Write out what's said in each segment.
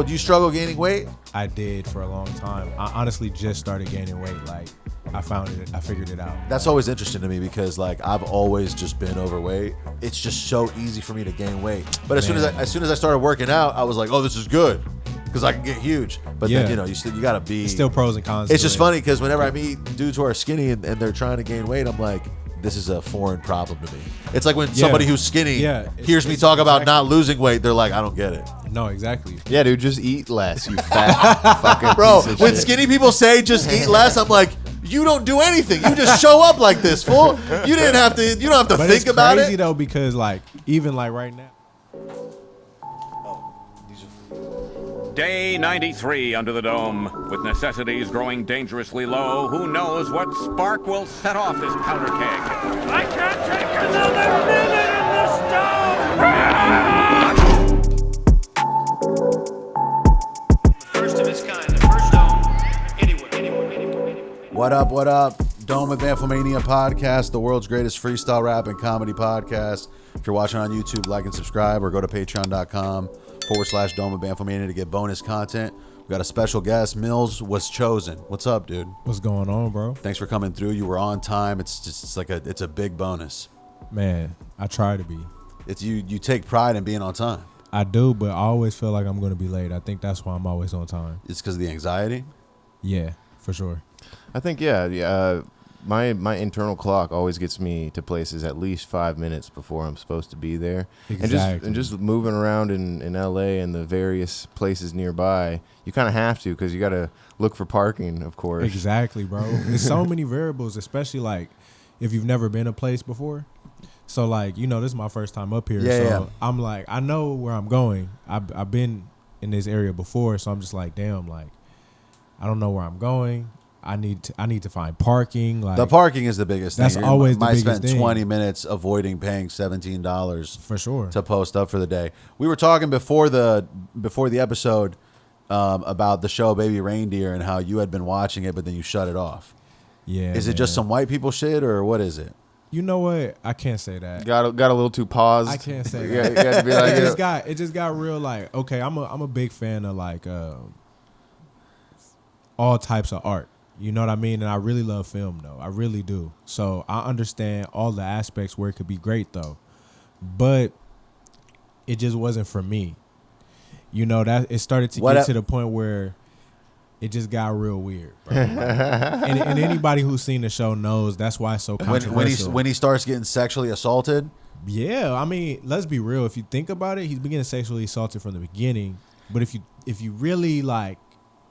Do you struggle gaining weight? I did for a long time. I honestly just started gaining weight. Like, I figured it out. That's always interesting to me because like I've always just been overweight. It's just so easy for me to gain weight. But as soon as I started working out, I was like, oh, this is good because I can get huge. But then you gotta be. It's still pros and cons. It's just funny because whenever I meet dudes who are skinny and they're trying to gain weight, I'm like, this is a foreign problem to me. It's like when somebody who's skinny hears me talk about not losing weight, they're like, I don't get it. No, exactly. Yeah, dude, just eat less, you fat fucking bro. piece of When shit. skinny people say just eat less, I'm like, you don't do anything. You just show up like this, fool. You don't have to But think about it. It's crazy though because like even like right now. Day 93 under the dome. With necessities growing dangerously low, who knows what spark will set off this powder keg? I can't take another minute in the stone! First of its kind, the first dome anywhere. What up? Dome of Bamfomania podcast, the world's greatest freestyle rap and comedy podcast. If you're watching on YouTube, like and subscribe or go to patreon.com/Dome of Bamfomania to get bonus content. We got a special guest, MillsWasChosen. What's up, dude? What's going on, bro? Thanks for coming through. You were on time. It's a big bonus. Man, I try to be. It's you take pride in being on time. I do, but I always feel like I'm going to be late. I think that's why I'm always on time. It's because of the anxiety? Yeah, for sure. I think, my internal clock always gets me to places at least 5 minutes before I'm supposed to be there. Exactly. And just moving around in LA and the various places nearby, you kind of have to because you got to look for parking, of course. Exactly, bro. There's so many variables, especially like if you've never been a place before. So like, this is my first time up here. So I'm like, I know where I'm going. I've been in this area before, so I'm just like, damn, like I don't know where I'm going. I need to find parking. Like the parking is the biggest thing. That's always the biggest thing. I spent thing. 20 minutes avoiding paying $17 for sure to post up for the day. We were talking before the episode about the show BabyRaindeer and how you had been watching it, but then you shut it off. Yeah. Is it just some white people shit or what is it? You know what? I can't say that. Got a little too paused. I can't say You that. gotta be like, it just got real. Like, okay, I'm a big fan of like all types of art. You know what I mean? And I really love film, though. I really do. So I understand all the aspects where it could be great, though. But it just wasn't for me. That it started to get to the point where it just got real weird, bro. and anybody who's seen the show knows that's why it's so controversial. When he starts getting sexually assaulted? Yeah, I mean, let's be real. If you think about it, he's been getting sexually assaulted from the beginning. But if you really like,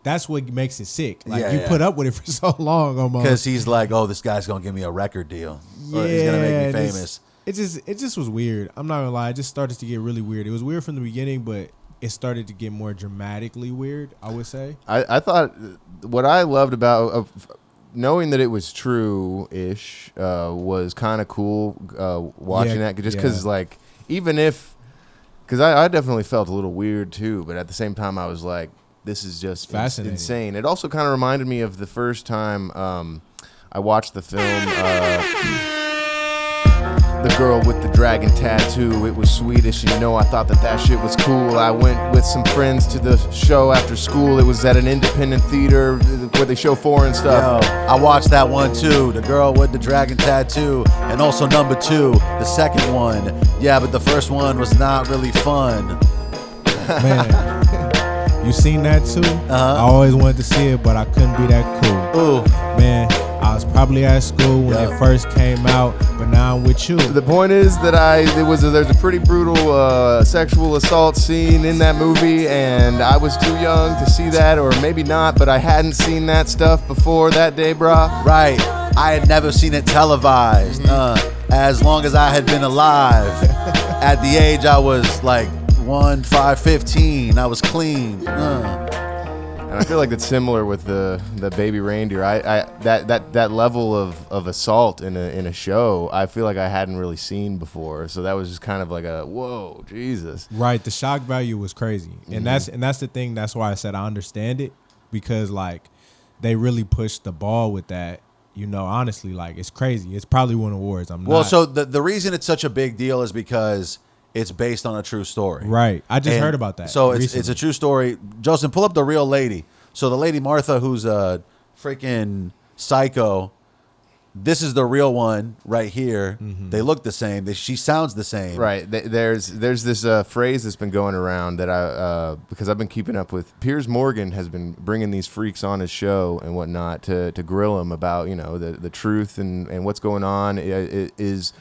that's what makes it sick. Like you put up with it for so long almost. Because he's like, oh, this guy's gonna give me a record deal. Or he's gonna make me famous. It just was weird. I'm not gonna lie. It just started to get really weird. It was weird from the beginning, but it started to get more dramatically weird, I would say. I thought what I loved about knowing that it was true-ish was kind of cool watching that. Just because, like, even if... Because I definitely felt a little weird, too. But at the same time, I was like, this is just insane. It also kind of reminded me of the first time I watched the film The Girl with the Dragon Tattoo. It was Swedish, and I thought that shit was cool. I went with some friends to the show after school. It was at an independent theater where they show foreign stuff. Yo, I watched that one too, The Girl with the Dragon Tattoo, and also number 2, the second one. Yeah, but the first one was not really fun. Man. You seen that too? I always wanted to see it, but I couldn't be that cool. Ooh. Man, I was probably at school when it first came out, but now I'm with you. The point is that there's a pretty brutal sexual assault scene in that movie, and I was too young to see that, or maybe not, but I hadn't seen that stuff before that day, brah. Right. I had never seen it televised. As long as I had been alive. At the age I was like 15. I was clean. And I feel like it's similar with the BabyRaindeer. That level of assault in a show, I feel like I hadn't really seen before. So that was just kind of like a whoa, Jesus. Right, the shock value was crazy, and that's the thing. That's why I said I understand it, because like they really pushed the ball with that. Honestly, like it's crazy. It's probably won awards. So the reason it's such a big deal is because it's based on a true story. Right. I just And heard about that. So it's recently. a true story. Justin, pull up the real lady. So the lady Martha, who's a freaking psycho. This is the real one right here. They look the same. She sounds the same. Right. There's this phrase that's been going around that I because I've been keeping up with. Piers Morgan has been bringing these freaks on his show and whatnot to grill them about the truth and what's going on. Is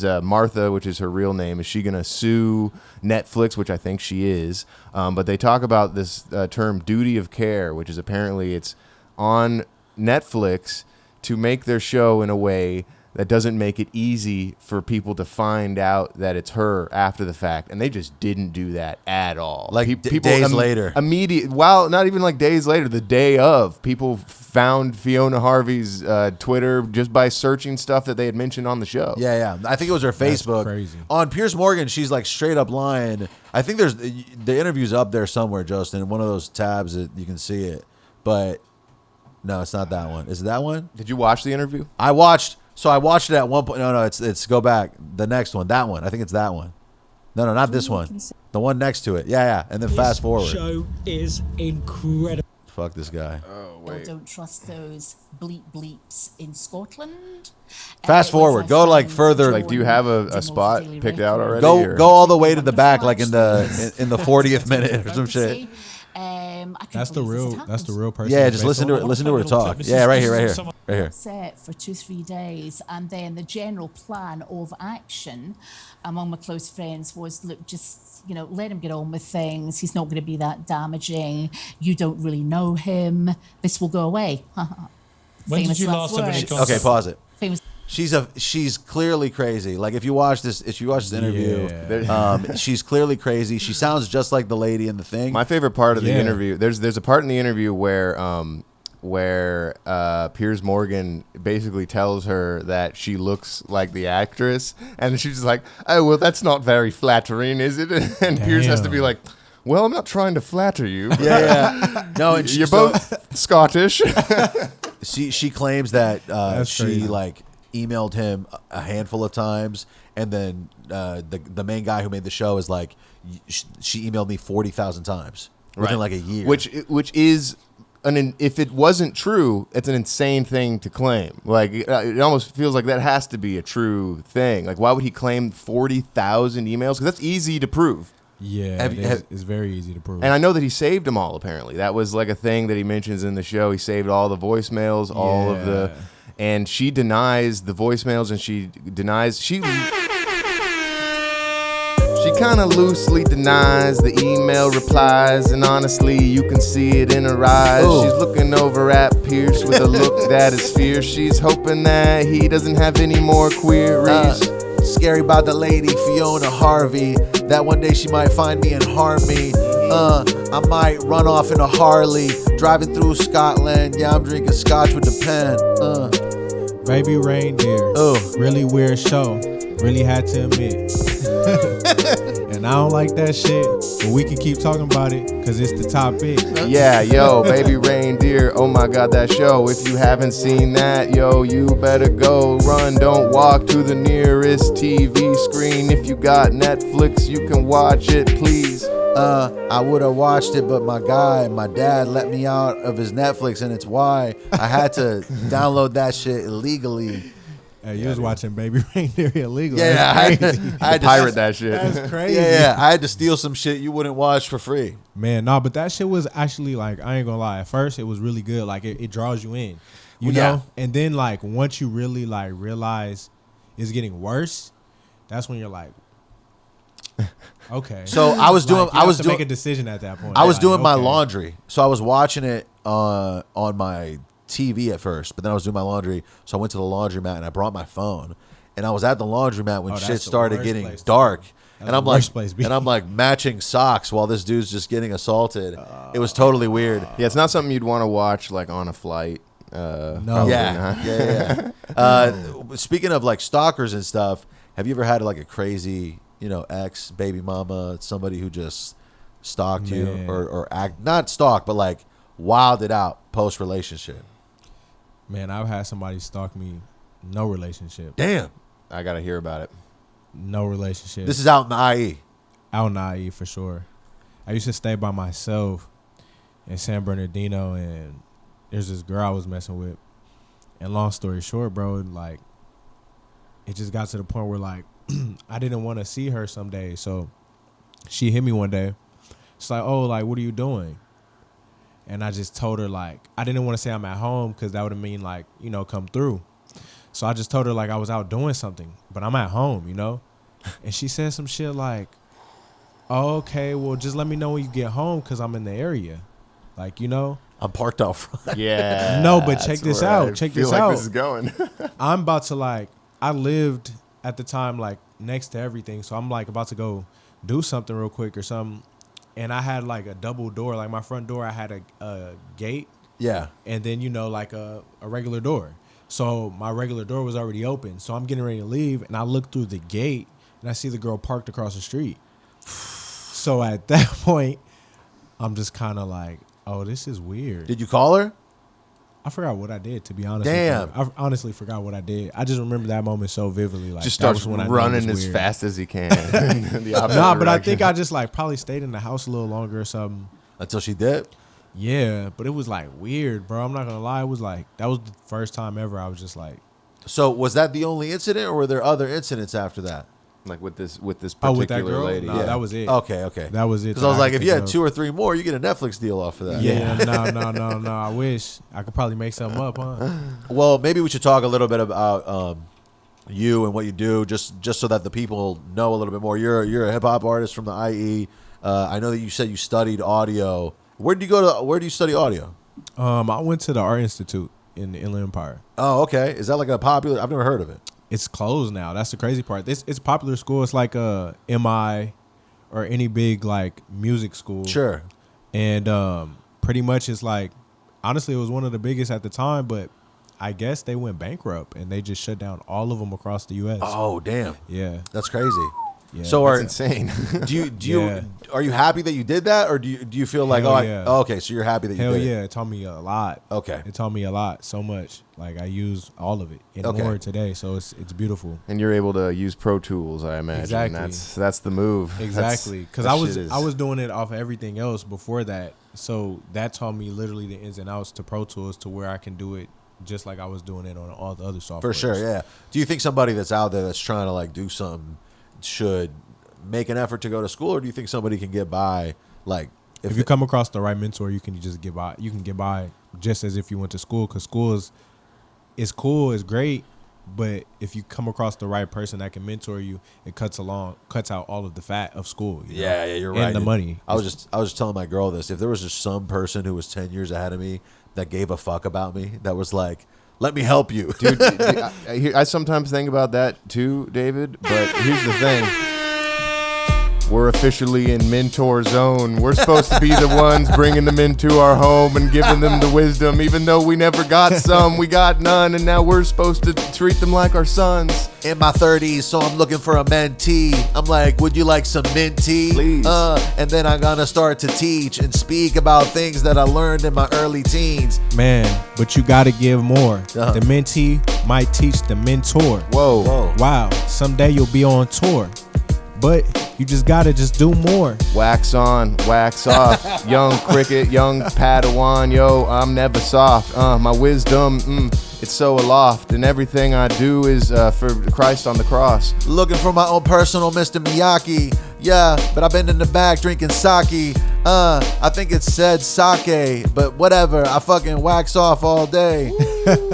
Martha, which is her real name, is she going to sue Netflix, which I think she is. But they talk about this term duty of care, which is apparently it's on Netflix to make their show in a way that doesn't make it easy for people to find out that it's her after the fact. And they just didn't do that at all. Like people days later. Well, not even like days later, the day of, people found Fiona Harvey's Twitter just by searching stuff that they had mentioned on the show. Yeah. I think it was her Facebook. crazy. On Piers Morgan, she's like straight up lying. I think there's the interview's up there somewhere, Justin, in one of those tabs that you can see it. But no, it's not that one. Is it that one? Did you watch the interview? I watched it at one point. No, it's go back. The next one. That one. I think it's that one. No, not this one. The one next to it. Yeah. And then fast forward. Show is incredible. Fuck this guy. Oh, Don't trust those bleeps in Scotland. Fast forward. Go like further. Like, do you have a spot picked out already? Go all the way to the back, like in the 40th minute or some shit. That's the real person. Yeah, just listen to it. Listen to her talk. Yeah, right here. Set for 2-3 days, and then the general plan of action among my close friends was, look, just let him get on with things. He's not going to be that damaging. You don't really know him. This will go away. When did you last have any contact? Okay, pause it. Famous. She's clearly crazy. Like if you watch this interview, she's clearly crazy. She sounds just like the lady in the thing. My favorite part of the interview, there's a part in the interview where Piers Morgan basically tells her that she looks like the actress, and she's just like, oh, well, that's not very flattering, is it? And Piers has to be like, well, I'm not trying to flatter you. Yeah. No, and you're both Scottish. She claims that she crazy. like emailed him a handful of times, and then the main guy who made the show is like, she emailed me 40,000 times within like a year, which is if it wasn't true, it's an insane thing to claim. Like it almost feels like that has to be a true thing. Like, why would he claim 40,000 emails? Because that's easy to prove. Yeah, it's very easy to prove. And I know that he saved them all, apparently. That was like a thing that he mentions in the show. He saved all the voicemails, all of the... And she denies the voicemails, and she denies... She kind of loosely denies the email replies, and honestly, you can see it in her eyes. Ooh. She's looking over at Pierce with a look that is fierce. She's hoping that he doesn't have any more queries. Scary about the lady Fiona Harvey, that one day she might find me and harm me. I might run off in a Harley, driving through Scotland. Yeah, I'm drinking scotch with the pen. BabyRaindeer. Oh, really weird show. Really had to admit. And I don't like that shit, but we can keep talking about it because it's the topic. Yeah, yo, BabyRaindeer. Oh my God, that show. If you haven't seen that, yo, you better go. Run, don't walk to the nearest TV screen. If you got Netflix, you can watch it, please. I would have watched it, but my dad let me out of his Netflix, and it's why I had to download that shit illegally. Hey, you was watching BabyRaindeer illegally. Yeah, I had to pirate that shit. That's crazy. Yeah, I had to steal some shit you wouldn't watch for free. Man, no, but that shit was actually, like, I ain't gonna lie. At first, it was really good. Like, it draws you in, you know? And then, like, once you really, like, realize it's getting worse, that's when you're like, okay. So I was doing, I was doing make a decision at that point. I was doing my laundry, so I was watching it on my TV at first, but then I was doing my laundry, so I went to the laundromat and I brought my phone, and I was at the laundromat when shit started getting dark, and I'm like matching socks while this dude's just getting assaulted. It was totally weird. Yeah, it's not something you'd want to watch like on a flight. No. Yeah. Speaking of like stalkers and stuff, have you ever had like a crazy, ex, baby mama, somebody who just stalked you or act not stalk, but like wilded out post relationship? Man, I've had somebody stalk me, no relationship. Damn. I gotta hear about it. No relationship. This is out in the IE. Out in the IE for sure. I used to stay by myself in San Bernardino, and there's this girl I was messing with. And long story short, bro, like, it just got to the point where, like, I didn't want to see her some days. So she hit me one day. She's like, oh, like, what are you doing? And I just told her, like, I didn't want to say I'm at home because that would have mean, like, you know, come through. So I just told her, like, I was out doing something, but I'm at home, you know? And she said some shit like, oh, okay, well, just let me know when you get home because I'm in the area. Like, you know? I'm parked out front. Yeah. No, but check this out. Check this out. This is going. I'm about to, like, I lived at the time, like, next to everything. So I'm, like, about to go do something real quick or something. And I had, like, a double door. Like, my front door, I had a gate. Yeah. And then, you know, like a regular door. So my regular door was already open. So I'm getting ready to leave. And I look through the gate, and I see the girl parked across the street. So at that point, I'm just kind of like, oh, this is weird. Did you call her? I forgot what I did, to be honest. Damn. I honestly forgot what I did. I just remember that moment so vividly. Like, Just starts when I knew it was running as weird. fast as he can. The opposite Nah, but I direction. think I just, like, probably stayed in the house a little longer or something. Until she did? Yeah, but it was, like, weird, bro. I'm not going to lie. It was, like, that was the first time ever I was just, like. So was that the only incident, or were there other incidents after that? Like with this particular with that girl? lady. Nah, that was it. Okay. That was it. Because I was like, if you had 2 or 3 more, you get a Netflix deal off of that. Yeah, no. I wish I could probably make something up, huh? Well, maybe we should talk a little bit about you and what you do, just so that the people know a little bit more. You're a hip hop artist from the IE. I know that you said you studied audio. Where do you study audio? I went to the Art Institute in the Inland Empire. Oh, okay. Is that like a popular? I've never heard of it. It's closed now. That's the crazy part. It's a popular school. It's like a MI or any big, like, music school. Sure. And pretty much it's like, honestly, it was one of the biggest at the time, but I guess they went bankrupt and they just shut down all of them across the U.S. Oh, damn. Yeah. That's crazy. Yeah. So That's insane. Are you happy that you did that, or do you feel like okay, so you're happy that you Hell did yeah, it? it taught me a lot. Okay. It taught me a lot, so much. Like, I use all of it and more today, so it's beautiful. And you're able to use Pro Tools, I imagine. Exactly. That's the move. Exactly. Because I was doing it off everything else before that, so that taught me literally the ins and outs to Pro Tools to where I can do it just like I was doing it on all the other software. For sure, yeah. Do you think somebody that's out there that's trying to, like, do something should make an effort to go to school, or do you think somebody can get by, like, if you come across the right mentor, you can just get by. You can get by just as if you went to school, because school is cool, it's great, but if you come across the right person that can mentor you, it cuts out all of the fat of school. You know? Yeah, you're right. And the money. I was just telling my girl this. If there was just some person who was 10 years ahead of me that gave a fuck about me, that was like, let me help you, Dude, I sometimes think about that too, David, but here's the thing. We're officially in mentor zone. We're supposed to be the ones bringing them into our home and giving them the wisdom. Even though we never got some, we got none, and now we're supposed to treat them like our sons. In my 30s, so I'm looking for a mentee. I'm like, would you like some mint tea? Please. And then I'm gonna start to teach and speak about things that I learned in my early teens. Man, but you got to give more. Uh-huh. The mentee might teach the mentor. Whoa. Wow, someday you'll be on tour. But you just gotta do more. Wax on, wax off. Young cricket, young Padawan. Yo, I'm never soft. My wisdom, it's so aloft. And everything I do is for Christ on the cross. Looking for my own personal Mr. Miyagi. Yeah, but I've been in the back drinking sake. I think it said sake, but whatever. I fucking wax off all day. Just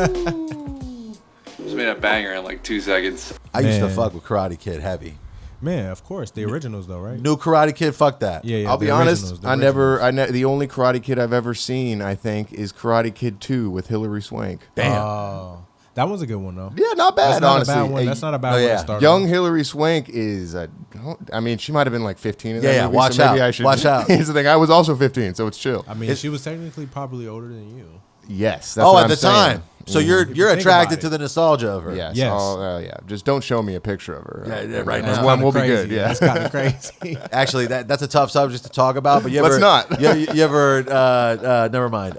made a banger in like 2 seconds. I used to fuck with Karate Kid heavy. Man, of course, the originals though, right? New Karate Kid, fuck that. Yeah. I'll be honest, the only Karate Kid I've ever seen, I think, is Karate Kid 2 with Hilary Swank. Damn. Oh, that was a good one though. Yeah, not bad, That's not honestly. a bad one. That's not a bad one to start. Young Hilary Swank is, she might have been like 15 in that movie, watch so maybe out. I should. Watch out. Here's the thing, I was also 15, so it's chill. I mean, she was technically probably older than you. Yes. That's what at the time. So you're think attracted about to it. the nostalgia of her. Yes. Yes. Yeah. Just don't show me a picture of her. Yeah, right That's now. One kinda will be crazy. good. Yeah. That's kind of crazy. Actually, that's a tough subject to talk about. But you ever, Let's not. You ever? Never mind.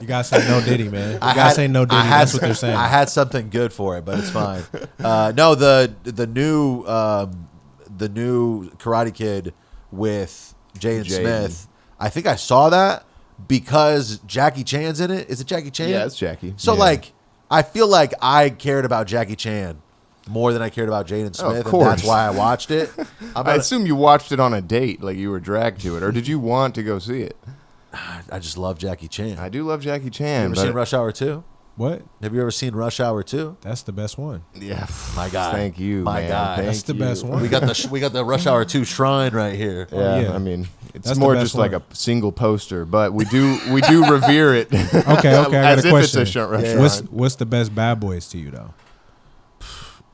You gotta say no Diddy, man. You gotta say no Diddy. That's what they're saying. I had something good for it, but it's fine. No, the new Karate Kid with Jaden Smith. I think I saw that because Jackie Chan's in it. Is it Jackie Chan? Yeah, it's Jackie. So Yeah. like, I feel like I cared about Jackie Chan more than I cared about Jaden Smith. of course. And that's why I watched it. I assume you watched it on a date, like you were dragged to it, or did you want to go see it? I just love Jackie Chan. I do love Jackie You Chan. ever but seen Rush Hour 2? What? Have you ever seen Rush Hour 2? That's the best one. Yeah, My God. Thank you, My man. God. Thank That's the you. best one. We got the Rush Hour 2 shrine right here. Yeah, yeah. I mean, it's That's the more best just like one. a single poster, but we do revere it. Okay, I got as a if question. it's a Rush Hour. What's the best Bad Boys to you though?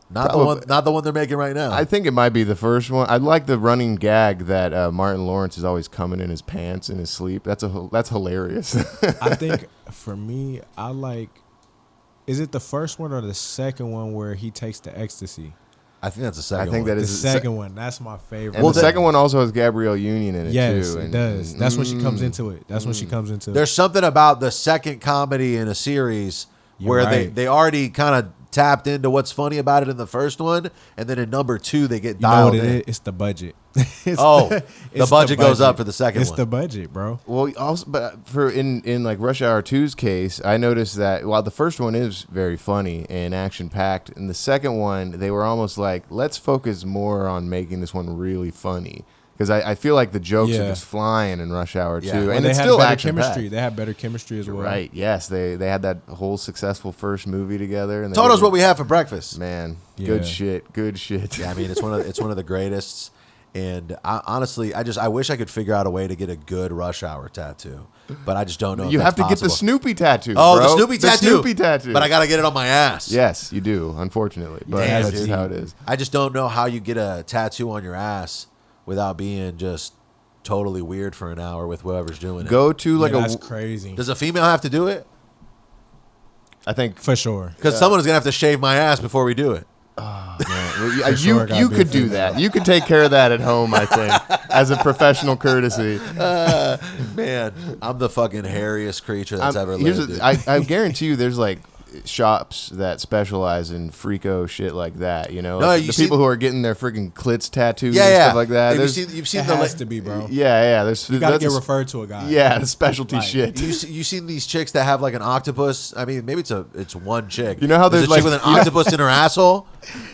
Not Probably. the one they're making right now. I think it might be the first one. I like the running gag that Martin Lawrence is always coming in his pants in his sleep. That's hilarious. I think for me, I like. Is it the first one or the second one where he takes the ecstasy? I think that's the second I think one. that The is second one. That's my favorite. And the second one also has Gabrielle Union in it Yes, too. it does. That's when she comes into it. That's when she comes into it. There's something about the second comedy in a series You're where right. they already kind of tapped into what's funny about it in the first one, and then in number 2 they get You know dialed what it in. is? It's the budget. The budget goes up for the second It's one. the budget, bro. Well, also, but for in like Rush Hour 2's case, I noticed that while the first one is very funny and action packed, in the second one they were almost like, let's focus more on making this one really funny. Because I feel like the jokes are Yeah. just flying in Rush Hour 2, Yeah. and And they it's had still better action chemistry. They had better chemistry as well. Right? Yes, they had that whole successful first movie together. And they Told us did- what we have for breakfast. Man, Yeah. good shit. Good shit. Yeah, I mean it's one of the greatest. And honestly, I wish I could figure out a way to get a good Rush Hour tattoo, but I just don't know. if You have that's to get the possible. Snoopy tattoo. Oh, bro. the Snoopy tattoo. Snoopy tattoo. But I got to get it on my ass. Yes, you do. Unfortunately, but Damn, that's just dude. how it is. I just don't know how you get a tattoo on your ass without being just totally weird for an hour with whoever's doing it. Go to like That's a. crazy. Does a female have to do it? I think For sure. Because someone is gonna have to shave my ass before we do it. you sure it gotta you be could a do female. that. You could take care of that at home. I think as a professional courtesy. Man, I'm the fucking hairiest creature that's ever Here's lived. a- dude. I guarantee you, there's like shops that specialize in freako shit like that. You know, No, like you the see- people who are getting their freaking clits tattoos yeah, and yeah, stuff like that. Have There's- you've seen It the has to be, bro. yeah. There's You gotta that's get a- referred to a guy. Yeah, the specialty Like, shit. You seen these chicks that have like an octopus? I mean, maybe it's one chick. You know how there's a there's, chick like- with an octopus in her asshole?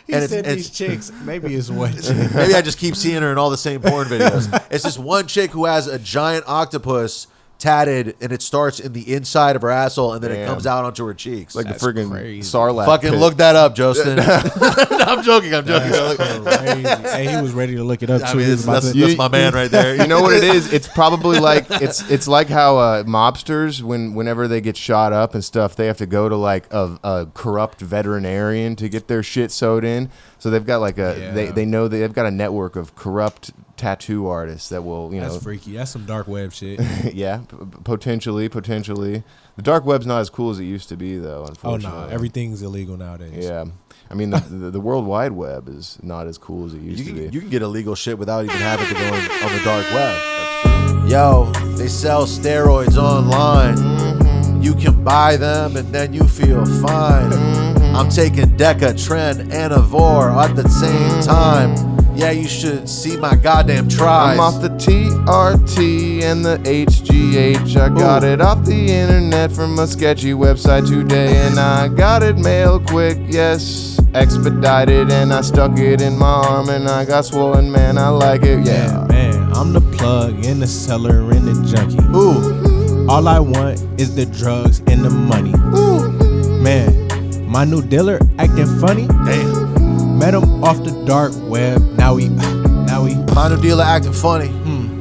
He And said it's- these chicks. Maybe it's one chick. Maybe I just keep seeing her in all the same porn videos. It's just one chick who has a giant octopus tatted, and it starts in the inside of her asshole, and then it Damn. comes out onto her cheeks. Like That's the friggin' crazy. Sarlacc Fucking pit. look that up, Jostin. I'm joking. I'm joking. That's crazy. Hey, he was ready to look it up I too. mean, He was that's, about to- that's my man right there. You know what it is? It's probably like it's like how mobsters whenever they get shot up and stuff, they have to go to like a corrupt veterinarian to get their shit sewed in. So they've got like they know they've got a network of corrupt tattoo artists that will That's freaky. That's some dark web shit. yeah, potentially. The dark web's not as cool as it used to be though. Oh Unfortunately, no, everything's illegal nowadays. Yeah, I mean the World Wide Web is not as cool as it used to be. You can get illegal shit without even having to go on the dark web. That's true. Yo, they sell steroids online. You can buy them and then you feel fine. I'm taking Decatren and Avor at the same time. Yeah, you should see my goddamn tries. I'm off the TRT and the HGH. I got it off the internet from a sketchy website today, and I got it mail quick, yes, expedited, and I stuck it in my arm, and I got swollen, man, I like it, yeah. Man, I'm the plug in the cellar and the junkie. Ooh, All I want is the drugs and the money. Man, my new dealer acting funny. damn. Met him off the dark web. Now he. My new dealer acting funny.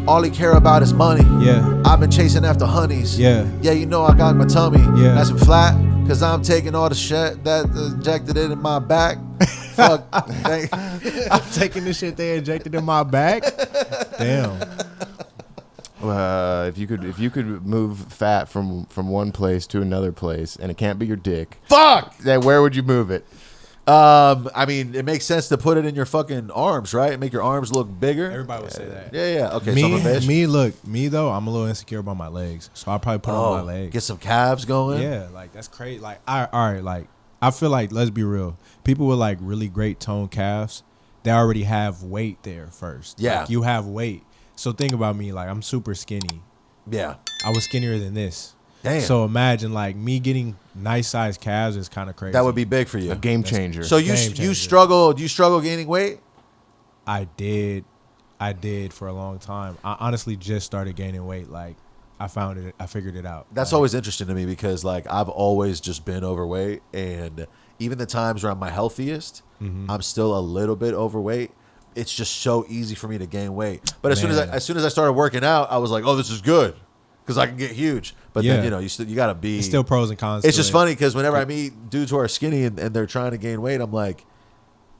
All he care about is money. Yeah. I've been chasing after honeys. Yeah. Yeah, you know I got my tummy. Yeah. Nice and flat. Cause I'm taking all the shit that injected it in my back. Fuck. I'm taking the shit they injected in my back. Damn. If you could move fat from one place to another place, and it can't be your dick. Fuck. Then where would you move it? I mean, it makes sense to put it in your fucking arms, right? Make your arms look bigger. Everybody would say that. Yeah. Okay, so I'm a bitch. Me though, I'm a little insecure about my legs, so I'll probably put it on my legs. Get some calves going. Yeah, like that's crazy. Like, all right, like I feel like, let's be real, people with like really great toned calves, they already have weight there first. Yeah, like, you have weight. So think about me, like I'm super skinny. Yeah, I was skinnier than this. Damn. So imagine like me getting nice sized calves is kind of crazy. That would be big for you. A game changer. So you struggle? Do you struggle gaining weight? I did for a long time. I honestly just started gaining weight. Like I figured it out. That's always interesting to me because like I've always just been overweight, and even the times where I'm my healthiest, I'm still a little bit overweight. It's just so easy for me to gain weight. But as soon as I started working out, I was like, oh, this is good because I can get huge. But then you gotta be. It's still pros and cons. It's just funny because whenever I meet dudes who are skinny and they're trying to gain weight, I'm like,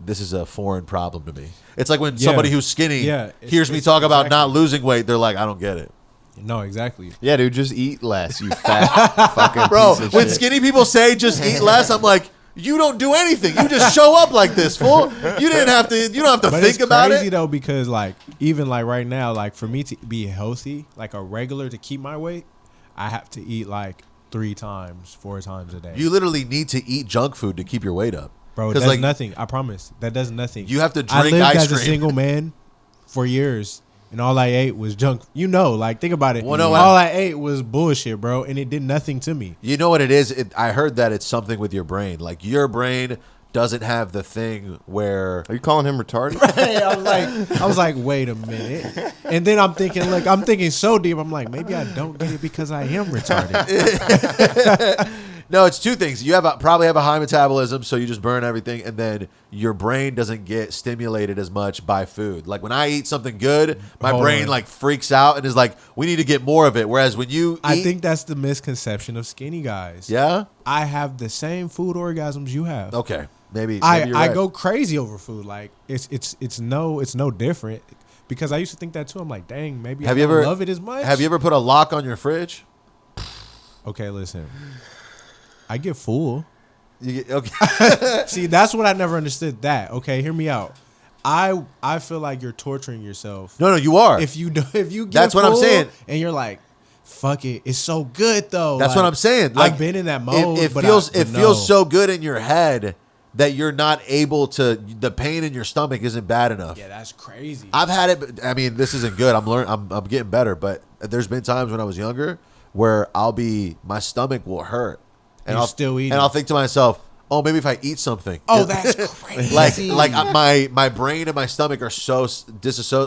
this is a foreign problem to me. It's like when somebody who's skinny hears me talk about not losing weight, they're like, I don't get it. No, exactly. Yeah, dude, just eat less, you fat fucking bro. piece of When shit. skinny people say just eat less, I'm like, you don't do anything. You just show up like this, fool. You don't have to think about it. It's crazy though, because like even like right now, like for me to be healthy, like a regular to keep my weight, I have to eat like 4 times a day. You literally need to eat junk food to keep your weight up. Bro, that's nothing. I promise. That does nothing. You have to drink I lived ice as cream. a single man for years, and all I ate was junk. Like think about it. Well, no, all I ate was bullshit, bro, and it did nothing to me. You know what it is? I heard that it's something with your brain. Like your brain doesn't have the thing where. Are you calling him retarded? Right, I was like, wait a minute. And then I'm thinking so deep. I'm like, maybe I don't get it because I am retarded. No, it's two things. You probably have a high metabolism, so you just burn everything, and then your brain doesn't get stimulated as much by food. Like when I eat something good, my brain like freaks out and is like, we need to get more of it. Whereas when you I think that's the misconception of skinny guys. Yeah? I have the same food orgasms you have. Okay. Maybe you're I right. go crazy over food. Like it's no different. Because I used to think that too. I'm like, dang, maybe I don't love it as much. Have you ever put a lock on your fridge? Okay, listen. I get full. You get, okay. See, that's what I never understood. That okay, hear me out. I feel like you're torturing yourself. No, you are. If you get that's what I'm saying. And you're like, fuck it, it's so good though. That's what I'm saying. Like, I've been in that mode. It feels so good in your head that you're not able to. The pain in your stomach isn't bad enough. Yeah, that's crazy. I've had it. But, I mean, this isn't good. I'm getting better. But there's been times when I was younger where my stomach will hurt. And I'll still eat. And I'll think to myself, oh, maybe if I eat something. Oh, that's crazy. like my brain and my stomach are so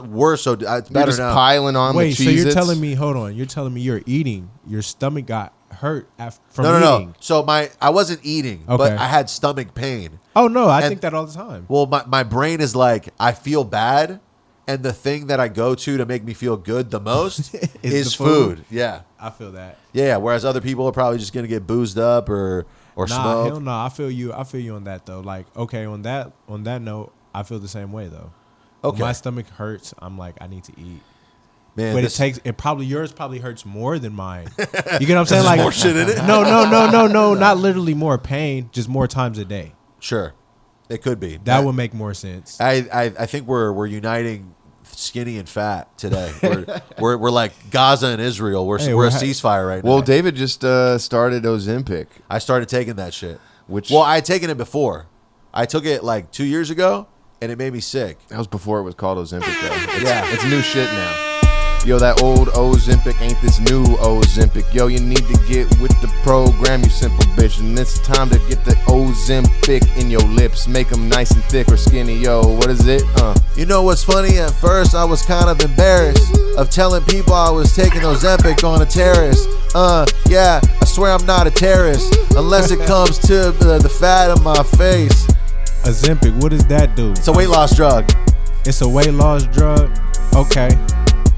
worse. So it's better you're just now. Piling on. Wait, the so you're Cheez-Its? telling me? Hold on. You're telling me you're eating. Your stomach got hurt from eating. No. So I wasn't eating, but I had stomach pain. Oh no, I think that all the time. Well, my brain is like, I feel bad, and the thing that I go to make me feel good the most is food. Yeah, I feel that. Yeah. Whereas other people are probably just gonna get boozed up or smoke. Hell no. I feel you on that though. Like, okay, on that note, I feel the same way though. Okay. When my stomach hurts, I'm like, I need to eat. Man, but yours probably hurts more than mine. You get what I'm saying? Like more shit in it. No, not literally more pain, just more times a day. Sure, it could be. That would make more sense. I think we're uniting skinny and fat today. We're like Gaza and Israel. We're a ceasefire right now. Well, David just started Ozempic. I started taking that shit. I had taken it before. I took it like 2 years ago, and it made me sick. That was before it was called Ozempic, though. Yeah, it's new shit now. Yo, that old Ozempic ain't this new Ozempic. Yo, you need to get with the program, you simple bitch. And it's time to get the Ozempic in your lips. Make them nice and thick or skinny. Yo, what is it? You know what's funny? At first, I was kind of embarrassed of telling people I was taking Ozempic on a terrace. Yeah, I swear I'm not a terrorist unless it comes to the fat on my face. Ozempic, what does that do? It's a weight loss drug. It's a weight loss drug? Okay.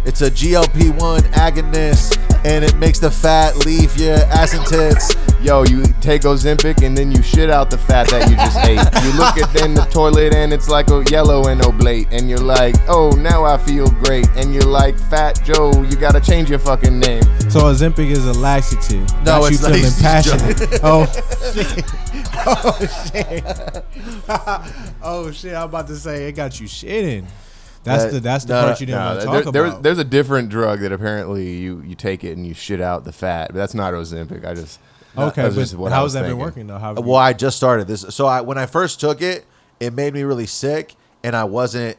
It's a GLP-1 agonist. and it makes the fat leave your ass and tits. Yo, you take Ozempic and then you shit out the fat that you just ate. You look at in the toilet and it's like a yellow and oblate, and you're like, oh, now I feel great. And you're like, Fat Joe, you gotta change your fucking name. So Ozempic is a laxative. No, Got it's you not. feeling He's passionate. Oh shit! Oh shit! Oh shit! I'm about to say it got you shitting. That's the part you didn't want to talk about. There's a different drug that apparently you take it and you shit out the fat, but that's not Ozempic. Okay, but but how's that been working though? Well, I just started this. So when I first took it, it made me really sick, and I wasn't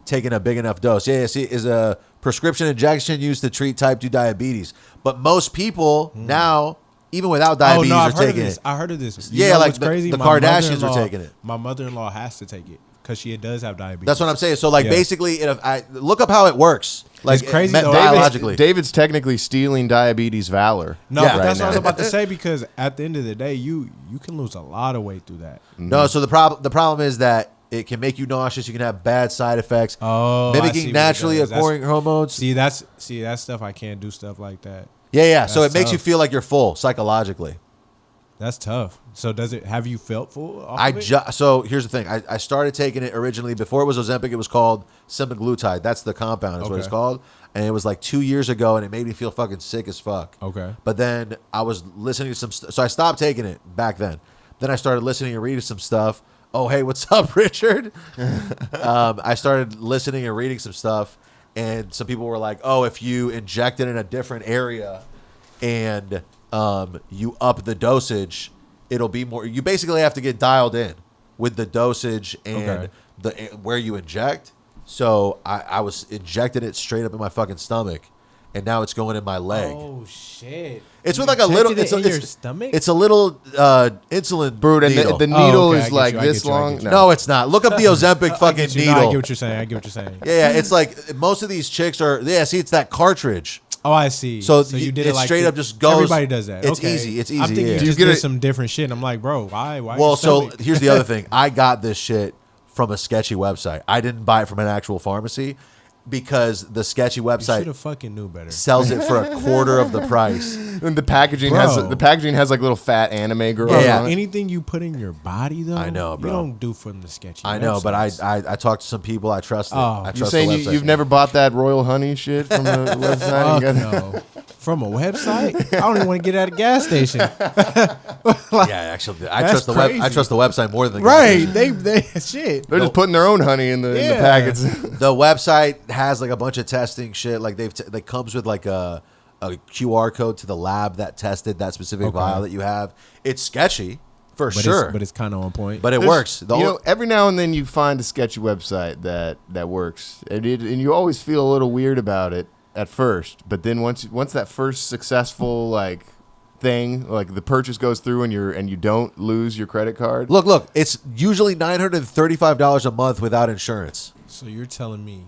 taking a big enough dose. Yeah, see, is a prescription injection used to treat type 2 diabetes. But most people now, even without diabetes, are taking it. I heard of this. You know, like crazy? The Kardashians are taking it. My mother-in-law has to take it because she does have diabetes. That's what I'm saying. So basically, I look up how it works. Like it's crazy though. Biologically. David's technically stealing diabetes valor. No, but that's what I was about to say, because at the end of the day, you can lose a lot of weight through that. No, so the problem is that it can make you nauseous. You can have bad side effects. Oh, mimicking naturally occurring hormones. See, that's stuff I can't do stuff like that. Yeah. So it makes you feel like you're full psychologically. That's tough. So have you felt full? So here's the thing. I started taking it originally before it was Ozempic. It was called semaglutide. That's the compound. Is what it's called. And it was like 2 years ago, and it made me feel fucking sick as fuck. Okay. But then I was listening to so I stopped taking it back then. Then I started listening and reading some stuff. Oh, hey, what's up, Richard? I started listening and reading some stuff, and some people were like, oh, if you inject it in a different area and you up the dosage, it'll be more. You basically have to get dialed in with the dosage and where you inject. So I was injecting it straight up in my fucking stomach, and now it's going in my leg. Oh shit! It's with like a little. It's in your stomach. It's a little insulin needle. And the needle is like this long. No, it's not. Look up the Ozempic fucking needle. No, I get what you're saying. Yeah, it's like most of these chicks are. Yeah, see, it's that cartridge. Oh, I see. So you did it it like straight up just goes. Everybody does that. It's okay. easy. It's easy. I'm thinking yeah. you just did some different shit. And I'm like, bro, why? Well, so here's the other thing. I got this shit from a sketchy website. I didn't buy it from an actual pharmacy because the sketchy website should have fucking knew better. Sells it for a quarter of the price. And the packaging has like little fat anime girls. Yeah. Anything you put in your body though, I know, bro. You don't do from the sketchy. I know, but I talked to some people. I trust it. Oh, I trust you saying the website. you've never bought that Royal Honey shit from the website? No. From a website? I don't even want to get at a gas station. Yeah, actually, I trust the website more than the right. They shit. They're just putting their own honey in the packets. The website has like a bunch of testing shit. Like they comes with like a QR code to the lab that tested that specific vial that you have. It's sketchy for sure, but it's kind of on point. But it works. Every now and then you find a sketchy website that works, and you always feel a little weird about it at first. But then once that first successful like thing, like the purchase goes through and you don't lose your credit card. Look, it's usually $935 a month without insurance. So you're telling me,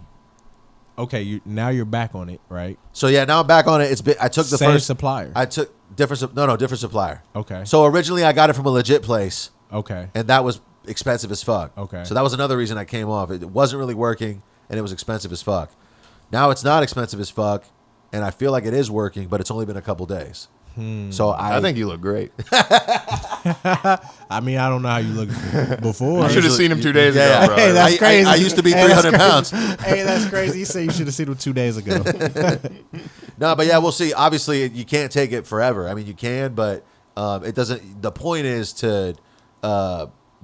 okay, now you're back on it, right? So yeah, now I'm back on it. I took the Same first supplier. I took different supplier. Okay. So originally I got it from a legit place. Okay. And that was expensive as fuck. Okay. So that was another reason I came off. It wasn't really working, and it was expensive as fuck. Now it's not expensive as fuck, and I feel like it is working, but it's only been a couple days. So I think you look great. I mean, I don't know how you look before. You should have seen him 2 days ago, bro. Hey, that's crazy. I used to be 300 pounds. Hey, that's crazy. You say you should have seen him 2 days ago. No, but yeah, we'll see. Obviously, you can't take it forever. I mean, you can, but it doesn't. The point is to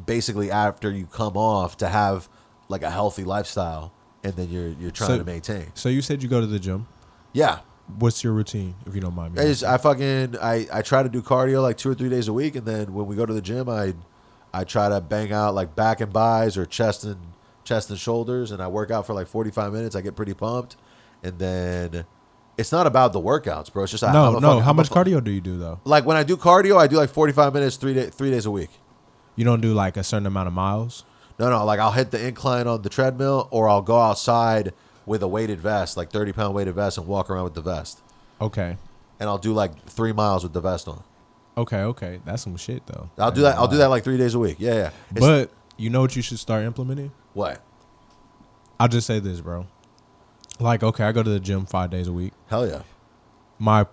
basically after you come off to have like a healthy lifestyle, and then you're trying to maintain. So you said you go to the gym. Yeah. What's your routine, if you don't mind me? I try to do cardio like 2 or 3 days a week, and then when we go to the gym, I try to bang out like back and buys or chest and shoulders, and I work out for like 45 minutes. I get pretty pumped, and then it's not about the workouts, bro. It's just How much cardio do you do though? Like when I do cardio, I do like 45 minutes 3 days a week. You don't do like a certain amount of miles? No. Like I'll hit the incline on the treadmill, or I'll go outside with a weighted vest, like 30-pound weighted vest, and walk around with the vest. Okay. And I'll do like 3 miles with the vest on. Okay. That's some shit though. I'll do that. I'll do that like 3 days a week. Yeah. But you know what you should start implementing? What? I'll just say this, bro. Like, okay, I go to the gym 5 days a week. Hell yeah. my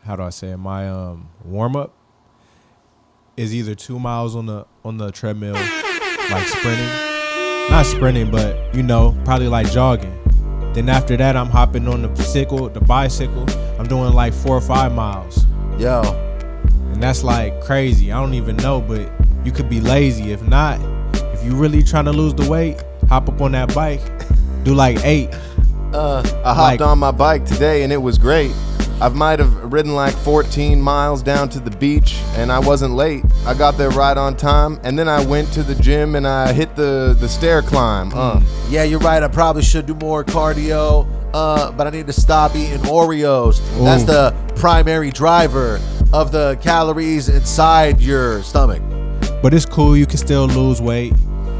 how do I say it? My warm up is either 2 miles on the treadmill, like sprinting. Not sprinting, but you know, probably like jogging. Then after that, I'm hopping on the bicycle. I'm doing like 4 or 5 miles. Yo. And that's like crazy. I don't even know, but you could be lazy. If not, if you really trying to lose the weight, hop up on that bike, do like 8. I hopped on my bike today and it was great. I might have ridden like 14 miles down to the beach and I wasn't late. I got there right on time and then I went to the gym and I hit the stair climb. Yeah, you're right. I probably should do more cardio, but I need to stop eating Oreos. Ooh. That's the primary driver of the calories inside your stomach. But it's cool. You can still lose weight.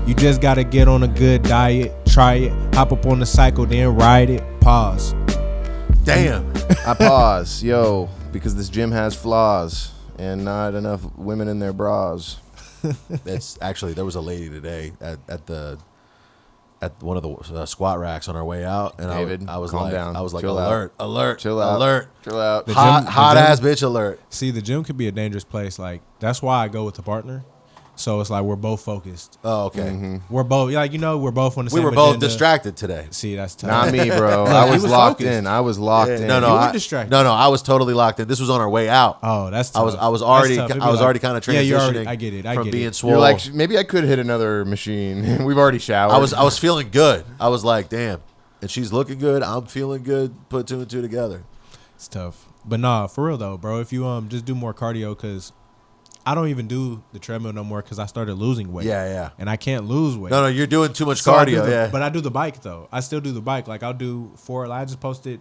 You just got to get on a good diet. Try it. Hop up on the cycle, then ride it. Pause. Damn. I pause, yo, because this gym has flaws and not enough women in their bras. It's actually, there was a lady today at one of the squat racks on our way out, and David, I was calm like, down. Chill out. alert, chill out, alert, chill out. The hot gym- ass bitch alert. See, the gym could be a dangerous place. Like, that's why I go with a partner. So it's like we're both focused. Oh, okay. We're both, like, you know, we're both on the We same were both agenda. distracted today. See, that's tough. Not me, bro. Look, I he was was locked focused. in. I was locked in. No, You were I, distracted. No, I was totally locked in. This was on our way out. Oh, that's I tough. was That's already tough. It'd be already like- kind of transitioning. Yeah, you're already, I get it. I from get being it. swole. You're like, maybe I could hit another machine. We've already showered. I was feeling good. I was like, damn. And she's looking good. I'm feeling good. Put 2 and 2 together. It's tough. But nah, for real though, bro. If you just do more cardio, because I don't even do the treadmill no more because I started losing weight. Yeah. And I can't lose weight. No, you're doing too much So I do cardio. Yeah. But I do the bike though. I still do the bike. Like I'll do 4. Like I just posted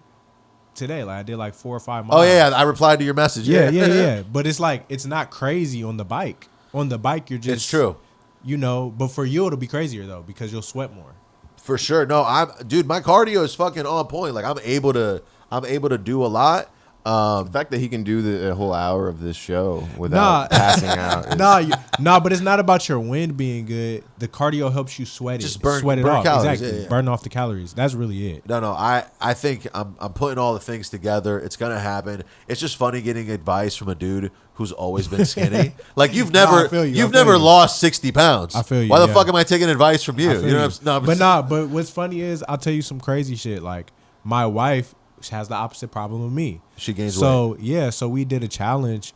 today. Like I did like 4 or 5 miles. Oh yeah, I replied to your message. Yeah. But it's like it's not crazy on the bike. On the bike, you're just. It's true. You know, but for you it'll be crazier though because you'll sweat more. For sure. No, dude, my cardio is fucking on point. Like I'm able to do a lot. The fact that he can do the whole hour of this show without passing out. Is, But it's not about your wind being good. The cardio helps you sweat it. Just sweat it burn off. calories. Exactly. Yeah. Burn off the calories. That's really it. No, I think I'm putting all the things together. It's gonna happen. It's just funny getting advice from a dude who's always been skinny. Like you've never I feel you. you've I feel never you. lost 60 pounds. I feel you, Why the yeah. fuck am I taking advice from you? I feel You know you. what I'm saying? But what's funny is I'll tell you some crazy shit. Like my wife has the opposite problem with me. She gains weight. So we did a challenge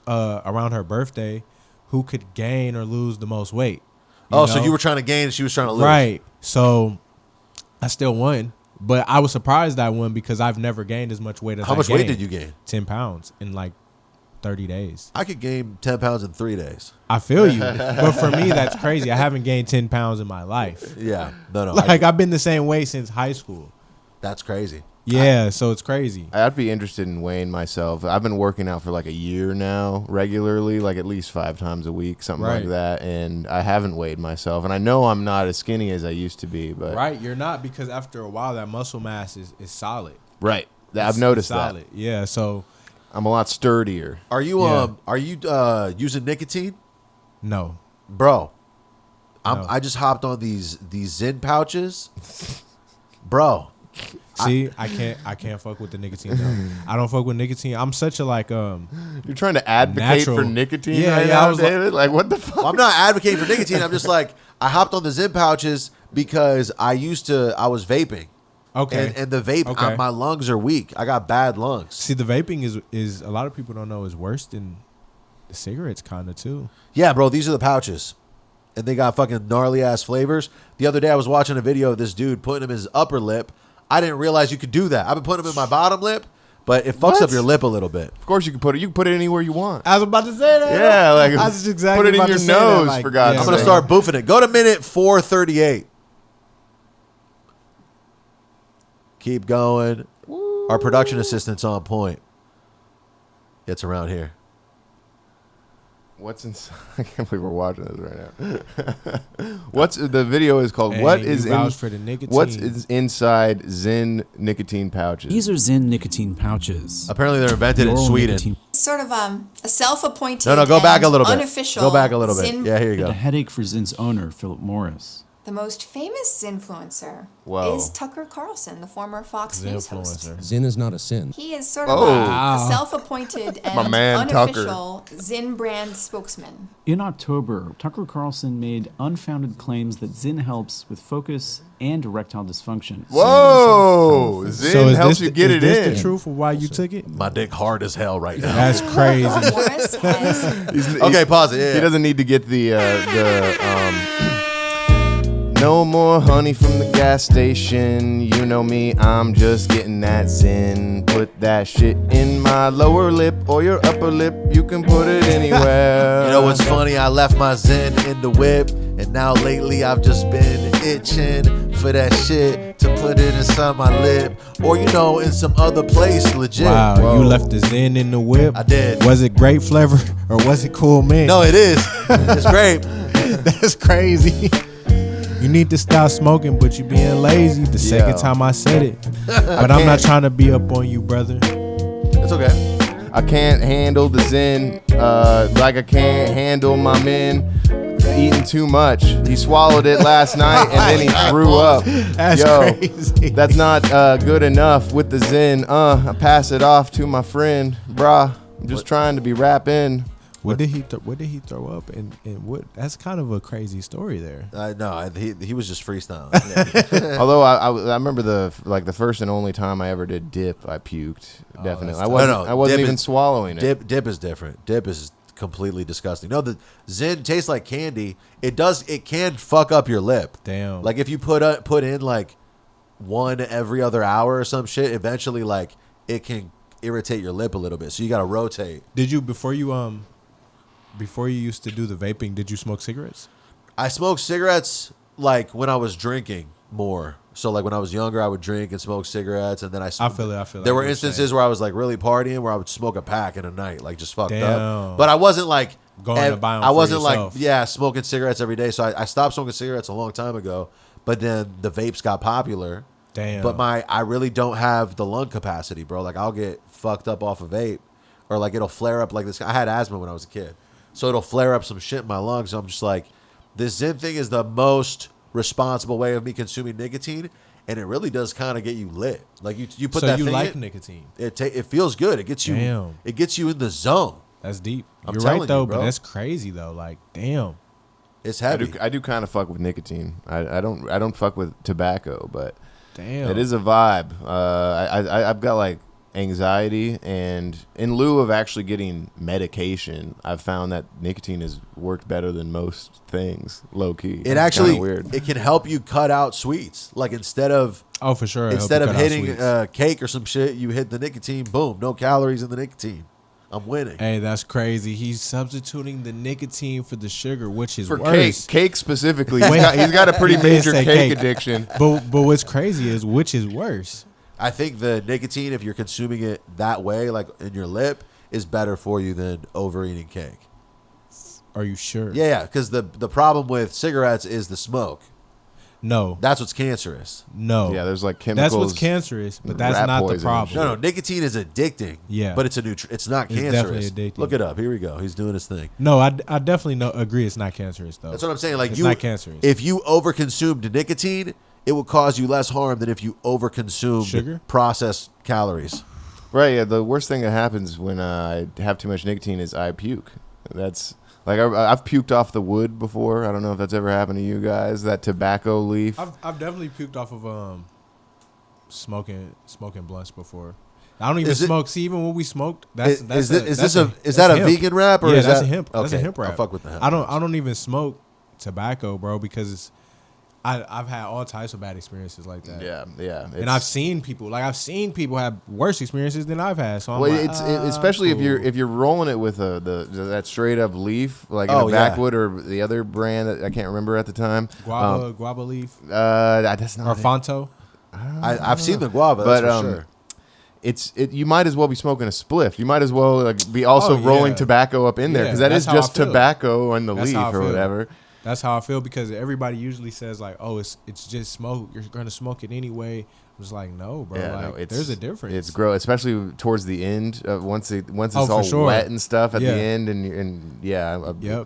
around her birthday. Who could gain or lose the most weight? So you were trying to gain and she was trying to lose. Right. So I still won, but I was surprised I won because I've never gained as much weight as How I much weight gained. did you gain? 10 pounds in like 30 days. I could gain 10 pounds in 3 days. I feel you. But for me, that's crazy. I haven't gained 10 pounds in my life. Yeah. No. Like I've been the same weight since high school. That's crazy. Yeah, so it's crazy. I'd be interested in weighing myself. I've been working out for like a year now, regularly, like at least 5 times a week, something like that. And I haven't weighed myself. And I know I'm not as skinny as I used to be. But Right, you're not, because after a while that muscle mass is solid. Right. I've noticed solid. that. Yeah, so I'm a lot sturdier. Are you using nicotine? no. Bro. No. I just hopped on these Zen pouches. Bro. See, I can't fuck with the nicotine though. I don't fuck with nicotine. I'm such a like You're trying to advocate for natural- nicotine Yeah, right yeah, now, I was like- David? Like, what the fuck? I'm not advocating for nicotine. I'm just like, I hopped on the Zen pouches because I was vaping. Okay. And the vape, Okay. my lungs are weak. I got bad lungs. See, the vaping is a lot of people don't know is worse than the cigarettes kind of too. Yeah, bro, these are the pouches. And they got fucking gnarly ass flavors. The other day I was watching a video of this dude putting them in his upper lip. I didn't realize you could do that. I've been putting them in my bottom lip, but it fucks What? up your lip a little bit. Of course you can put it. You can put it anywhere you want. I was about to say that. Yeah, like I was exactly put it in about your to say that, nose like, for God's I'm sake. going to start boofing it. Go to minute 4:38. Keep going. Our production assistant's on point. It's around here. What's inside? I can't believe we're watching this right now. What's the video is called? Hey, What you is vouch for the nicotine. What's inside Zen nicotine pouches? These are Zen nicotine pouches. Apparently they're invented in Oral Sweden. nicotine. Sort of a self-appointed No, go back and a little bit. unofficial Go back a little bit. Zen Yeah, here you A go. headache for Zen's owner, Philip Morris. The most famous influencer Whoa. is Tucker Carlson, the former Fox News host. Zin is not a sin. He is sort of a self-appointed and man, unofficial Zyn brand spokesman. In October, Tucker Carlson made unfounded claims that Zyn helps with focus and erectile dysfunction. Whoa! Zyn helps you get it is in. this the truth of why you took it? My dick hard as hell right now. That's crazy. Morris has Okay, pause it. Yeah. He doesn't need to get the no more honey from the gas station. You know me, I'm just getting that Zyn. Put that shit in my lower lip or your upper lip. You can put it anywhere. You know what's funny? I left my Zyn in the whip, and now lately I've just been itching for that shit to put it inside my lip, or in some other place. Legit. Wow, Whoa. you left the Zyn in the whip. I did. Was it grape flavor or was it cool mint? No, it is. It's great. That's crazy. You need to stop smoking, but you being lazy. The second time I said it. But I'm not trying to be up on you, brother. It's okay. I can't handle the Zyn like I can't handle my men eating too much. He swallowed it last night and then he threw up. That's crazy. That's not good enough with the Zyn. I pass it off to my friend, brah. I'm just trying to be rapping. What did he throw up and what? That's kind of a crazy story there. No, he was just freestyling. Although I remember the first and only time I ever did dip, I puked. Definitely, I wasn't even swallowing it. Dip is different. Dip is completely disgusting. No, the Zyn tastes like candy. It can fuck up your lip. Damn. Like if you put in like one every other hour or some shit, eventually like it can irritate your lip a little bit. So you got to rotate. Did you before you used to do the vaping, did you smoke cigarettes? I smoked cigarettes like when I was drinking more. So like when I was younger, I would drink and smoke cigarettes, and then I feel it. There were instances where I was like really partying, where I would smoke a pack in a night, like just fucked Damn. up. But I wasn't like going to buy them. I wasn't yourself. like smoking cigarettes every day. So I stopped smoking cigarettes a long time ago. But then the vapes got popular. Damn. But I really don't have the lung capacity, bro. Like I'll get fucked up off a vape, or like it'll flare up like this. I had asthma when I was a kid. So it'll flare up some shit in my lungs. So I'm just like, this Zyn thing is the most responsible way of me consuming nicotine, and it really does kind of get you lit. Like you put that. So you like nicotine? It feels good. It gets you. Damn. It gets you in the zone. That's deep. I'm You're right telling though, you, bro. but that's crazy though. Like damn, it's heavy. I do kind of fuck with nicotine. I don't fuck with tobacco, but damn, it is a vibe. I've got like anxiety, and in lieu of actually getting medication, I've found that nicotine has worked better than most things, low key. It actually weird. It can help you cut out sweets. Like instead of for sure, instead of hitting cake or some shit, you hit the nicotine. Boom, no calories in the nicotine. I'm winning. Hey, that's crazy. He's substituting the nicotine for the sugar, which is for worse. Cake specifically. He's got a pretty major cake addiction. But what's crazy is which is worse. I think the nicotine, if you're consuming it that way, like in your lip, is better for you than overeating cake. Are you sure? Yeah, because the problem with cigarettes is the smoke. No. That's what's cancerous. No. Yeah, there's like chemicals. That's what's cancerous, but that's not the problem. No, nicotine is addicting. Yeah. But it's not cancerous. Definitely addicting. Look it up. Here we go. He's doing his thing. No, I definitely agree it's not cancerous, though. That's what I'm saying. Like it's not cancerous. If you overconsumed nicotine, it would cause you less harm than if you overconsumed sugar, processed calories. Right. Yeah. The worst thing that happens when I have too much nicotine is I puke. That's like I've puked off the wood before. I don't know if that's ever happened to you guys. That tobacco leaf. I've definitely puked off of smoking blunts before. I don't even smoke. See, even when we smoked, is that a vegan wrap or is that's that a hemp? Okay. That's a hemp wrap. I'll fuck with the hemp. I don't even smoke tobacco, bro, because I've had all types of bad experiences like that. Yeah. And I've seen people have worse experiences than I've had. So I'm especially cool. if you're rolling it with that straight up leaf, like in a backwood or the other brand that I can't remember at the time. Guava leaf. That's not or Fonto. I've seen the guava, that's for sure. You might as well be smoking a spliff. You might as well be also rolling tobacco up in there, because that is just tobacco on the leaf or whatever. That's how I feel, because everybody usually says like, "Oh, it's just smoke. You're gonna smoke it anyway." It's like, no, bro. Yeah, like, there's a difference. It's gross, especially towards the end. Once it's for all sure. wet and stuff at Yeah. the end, and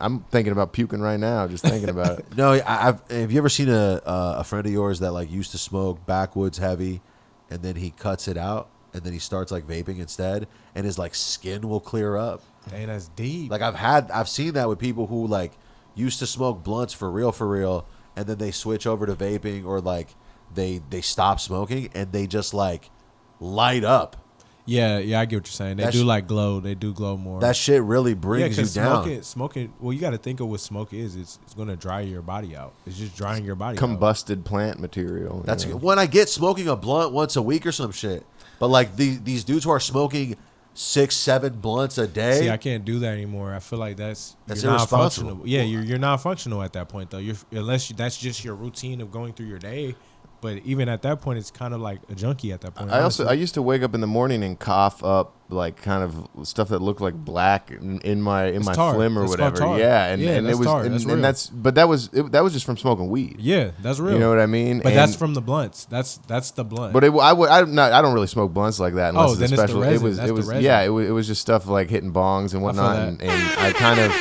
I'm thinking about puking right now just thinking about it. No, have you ever seen a friend of yours that like used to smoke backwoods heavy, and then he cuts it out, and then he starts like vaping instead, and his like skin will clear up. Dang, that's deep. Like I've seen that with people who like used to smoke blunts for real, and then they switch over to vaping or like they stop smoking and they just like light up. Yeah, I get what you're saying. They do like glow. They do glow more. That shit really brings you down. Smoking. Well, you got to think of what smoke is. It's going to dry your body out. It's just drying your body out. Combusted plant material. That's when I get smoking a blunt once a week or some shit. But like these dudes who are smoking 6-7 blunts a day. See, I can't do that anymore. I feel like that's irresponsible. non-functional. Yeah, you're not functional at that point though. That's just your routine of going through your day. But even at that point, it's kind of like a junkie at that point. I used to wake up in the morning and cough up like kind of stuff that looked like black in my tar. phlegm or It's whatever. tar. Yeah, and Yeah, it that's was tar. That's real. that was just from smoking weed. Yeah, that's real. You know what I mean? But that's from the blunts. That's the blunt. But I don't really smoke blunts like that unless then it's special. it's the resin. It was That's the yeah. resin. It was just stuff like hitting bongs and whatnot, that. and I kind of.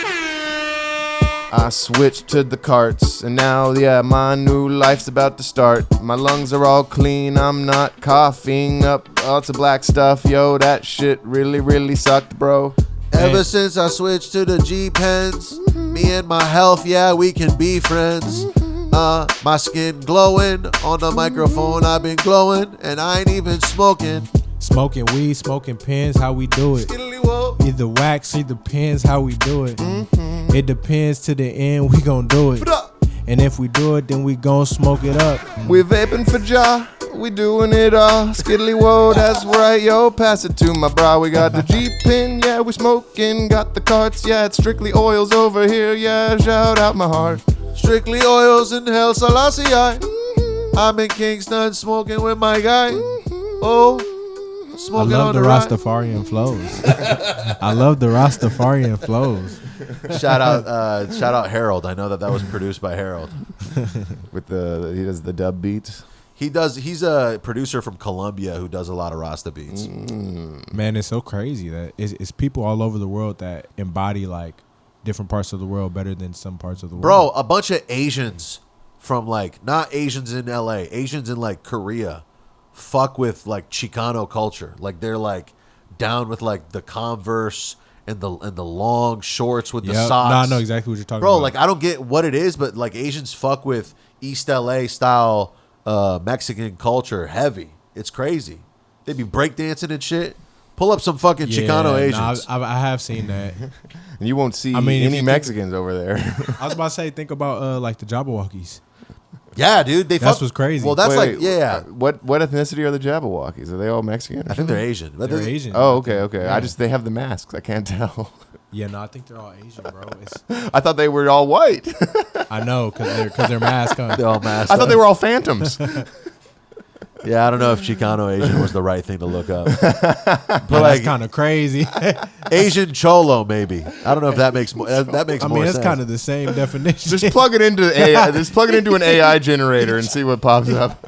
I switched to the carts, and now, my new life's about to start. My lungs are all clean, I'm not coughing up lots of black stuff. Yo, that shit really, really sucked, bro. Ever since I switched to the G-Pens, me and my health, we can be friends. My skin glowing, on the microphone I've been glowing, and I ain't even smoking. Smoking weed, smoking pens, how we do it. Either wax, either pens, how we do it. It depends to the end, we gon' do it. And if we do it, then we gon' smoke it up. We vaping for Ja, we doing it all. Skiddly whoa, that's right, yo, pass it to my bra. We got the G-Pin, we smoking. Got the carts, it's strictly oils over here, shout out my heart. Strictly oils in Hell Selassie. I'm in Kingston smoking with my guy. I love the Rastafarian flows. I love the Rastafarian flows. Shout out Harold. I know that was produced by Harold. He does the dub beats. He's a producer from Colombia who does a lot of Rasta beats. Man, it's so crazy that it's people all over the world that embody like different parts of the world better than some parts of the world. Bro, a bunch of Asians from like, not Asians in LA, Asians in like Korea fuck with like Chicano culture. Like they're like down with like the Converse and the long shorts with the socks. No, I know exactly what you're talking about. Bro, like I don't get what it is, but like Asians fuck with East LA style Mexican culture heavy. It's crazy. They be breakdancing and shit. Pull up some fucking Chicano Asians. I have seen that. And you won't see any Mexicans over there. I was about to say, think about like the Jabberwockies. Yeah, dude. That's what's crazy. Well, that's Wait, yeah. What ethnicity are the Jabberwockies? Are they all Mexican? I think they're Asian. They're Asian. Oh, okay. Yeah. They have the masks. I can't tell. Yeah, no, I think they're all Asian, bro. I thought they were all white. I know, because they're masked. They're all masked. I thought they were all phantoms. Yeah, I don't know if Chicano Asian was the right thing to look up. But that's kind of crazy. Asian Cholo, maybe. I don't know if that makes more. That makes more sense. That's kind of the same definition. Just plug it into AI. Just plug it into an AI generator and see what pops up.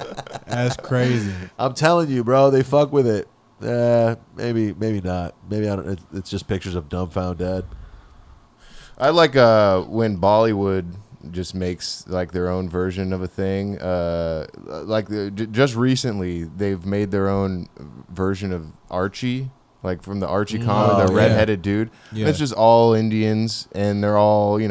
That's crazy. I'm telling you, bro. They fuck with it. Maybe not. Maybe I don't. It's just pictures of dumbfound dead. I like when Bollywood just makes like their own version of a thing. Just recently, they've made their own version of Archie, like from the Archie comic, the redheaded dude. Yeah. It's just all Indians, and they're all you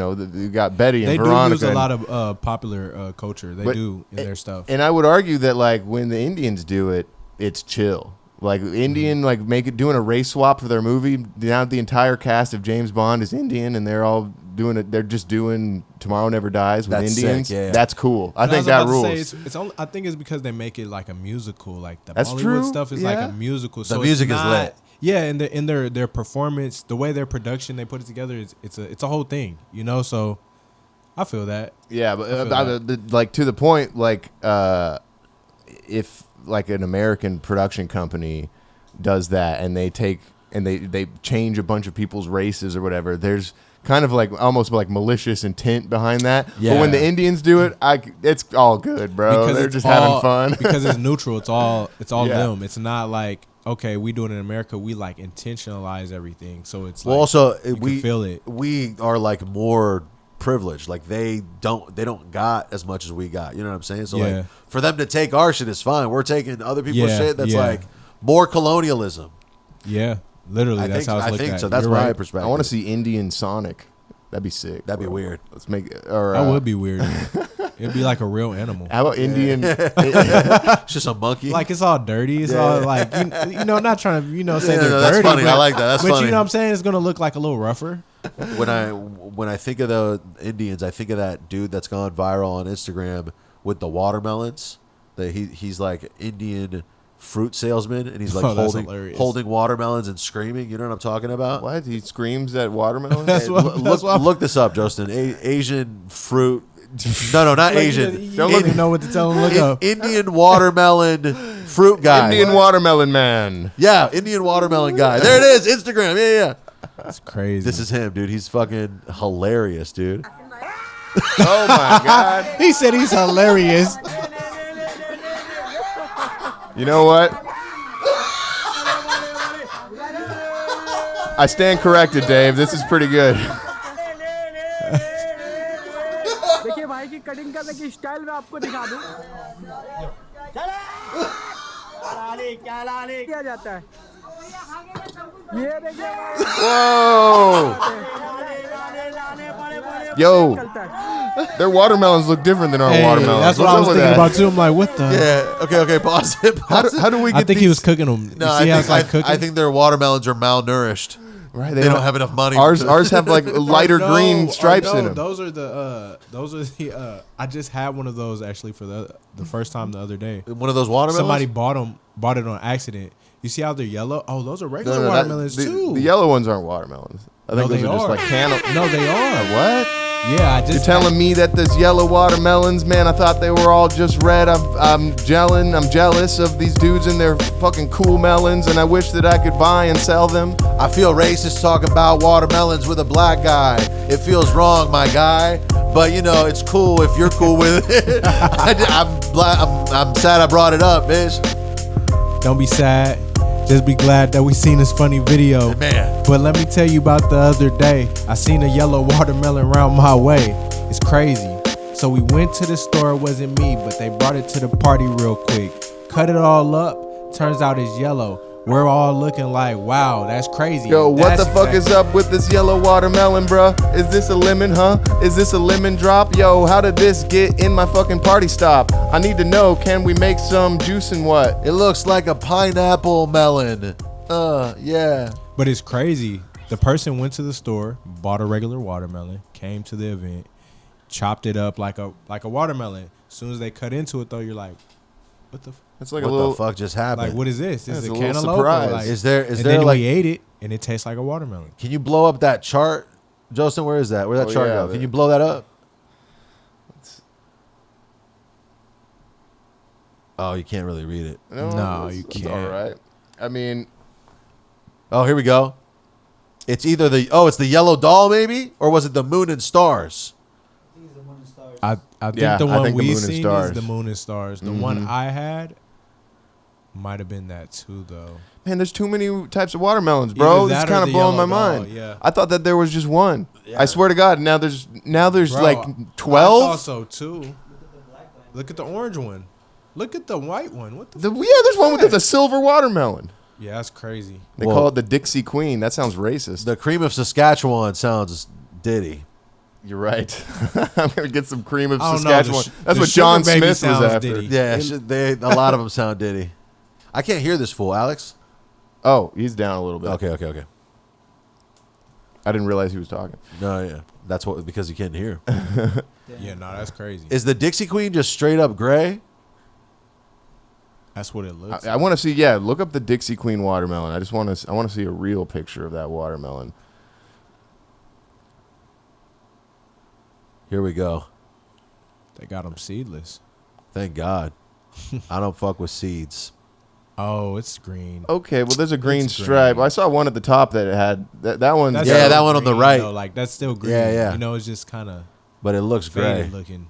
got Betty and Veronica. They do use a lot of popular culture. They do in their stuff. And I would argue that like when the Indians do it, it's chill. Like Indian, like doing a race swap for their movie. Now the entire cast of James Bond is Indian, and they're all doing it. They're just doing Tomorrow Never Dies with Indians. Sick, yeah. That's cool. I think that rules. It's only, I think it's because they make it like a musical. Like the That's Bollywood true. stuff is like a musical. The So music it's is not, lit. Yeah, and in their performance, the way their production they put it together, it's a whole thing. So I feel that. Yeah, but like to the point, like if like an American production company does that and they take and they change a bunch of people's races or whatever, there's kind of like almost like malicious intent behind that. Yeah. But when the Indians do it, it's all good, bro. Because They're it's just all- having fun. because it's neutral. It's all Yeah. them. It's not like, okay, we do it in America. We like intentionalize everything. So it's Well, like, also you we can feel it. We are like more privileged. Like they don't got as much as we got. You know what I'm saying? So Yeah. like for them to take our shit is fine. We're taking other people's Yeah, shit. That's yeah. like more colonialism. Yeah, literally. I that's think, how it's I looked think at. so. That's You're my right. perspective. I want to see Indian Sonic. That'd be sick. That'd be weird. Let's make it. Or, That would be weird. It'd be like a real animal. How about Indian? It's just a monkey. Like it's all dirty. It's all like you know, not trying to say they're that's dirty. funny. But, I like that. That's but funny. you know what I'm saying? It's gonna look like a little rougher. When I think of the Indians, I think of that dude that's gone viral on Instagram with the watermelons. That he's like Indian fruit salesman, and he's like Oh, that's hilarious. holding watermelons and screaming. You know what I'm talking about? What? He screams at watermelon? That's what- Look this up, Justin. Asian fruit. No, not Asian. You don't even know what to tell him. Look up. Indian watermelon fruit guy. Indian watermelon man. Yeah, Indian watermelon guy. There it is. Instagram. Yeah. That's crazy. This is him, dude. He's fucking hilarious, dude. Oh my god. He said he's hilarious. You know what? I stand corrected, Dave. This is pretty good. देखिए भाई की cutting करने की style मैं आपको दिखा दूं किया जाता है ये देखिए Whoa. Yo, their watermelons look different than our Hey, watermelons. that's what What's I up was with thinking that? about too. I'm like, what the? Yeah. Okay. Pause it. How do we get I think these? he was cooking them. No, You see how it's like cooking? I think their watermelons are malnourished. Right, They don't have enough money. Ours have like lighter No, green stripes no, in them. Those are the I just had one of those actually for the first time the other day. One of those watermelons. Somebody bought it on accident. You see how they're yellow? Oh, those are regular No, watermelons too. The yellow ones aren't watermelons. I think No, those they are just are. like cantaloupe. No, they are. What? Yeah, I just You're telling me that this yellow watermelons, man? I thought they were all just red. I'm jealous of these dudes and their fucking cool melons, and I wish that I could buy and sell them. I feel racist talking about watermelons with a black guy. It feels wrong, my guy. But you know, it's cool if you're cool with it. I'm sad I brought it up, bitch. Don't be sad. Just be glad that we seen this funny video. Man. But let me tell you about the other day. I seen a yellow watermelon around my way. It's crazy. So we went to the store. It wasn't me, but they brought it to the party real quick. Cut it all up. Turns out it's yellow. We're all looking like, wow, that's crazy. Yo, what That's the fuck is up with this yellow watermelon, bruh? Is this a lemon, huh? Is this a lemon drop? Yo, how did this get in my fucking party stop? I need to know, can we make some juice and what? It looks like a pineapple melon. Yeah. But it's crazy. The person went to the store, bought a regular watermelon, came to the event, chopped it up like a watermelon. As soon as they cut into it, though, you're like, what the? It's like What a little. the fuck just happened? Like, what is this? Is That's it a little cantaloupe? surprise. Or like, Is there and like? then we ate it, and it tastes like a watermelon. Can you blow up that chart, Justin? Where is that? Where'd that Oh, chart yeah, go? Can you blow that up? Oh, you can't really read it. No, you it's can't. all right. I mean, Oh, here we go. It's either it's the yellow doll maybe, or was it the moon and stars? I think Yeah, the I one think the we Moon and seen Stars. is the moon and stars. The one I had might have been that too, though. man, there's too many types of watermelons, bro. Either This is that or kind of the blowing my yellow mind. doll, yeah. I thought that there was just one. Yeah. I swear to God, now there's Bro, like I thought 12. so too. Look at the orange one. Look at the white one. What the? There's one with the silver watermelon. Yeah, that's crazy. They Well- call it the Dixie Queen. That sounds racist. The cream of Saskatchewan sounds ditty. You're right. I'm gonna get some cream of I don't know, Saskatchewan. That's the what sugar John baby Smith was sounds after. ditty. Yeah, a lot of them sound ditty. I can't hear this fool, Alex. Oh, he's down a little bit. Okay. I didn't realize he was talking. No, yeah, that's because you can't hear. Yeah, no, that's crazy. Is the Dixie Queen just straight up gray? That's what it looks. I want to see. Yeah, look up the Dixie Queen watermelon. I want to see a real picture of that watermelon. Here we go. They got them seedless. Thank God. I don't fuck with seeds. Oh, it's green. Okay, well, there's a green It's stripe. green. I saw one at the top that it had that one. That's Yeah, still that one on the green, right. though. Like that's still green. Yeah, yeah. You know, it's just kind of But it looks gray. faded looking.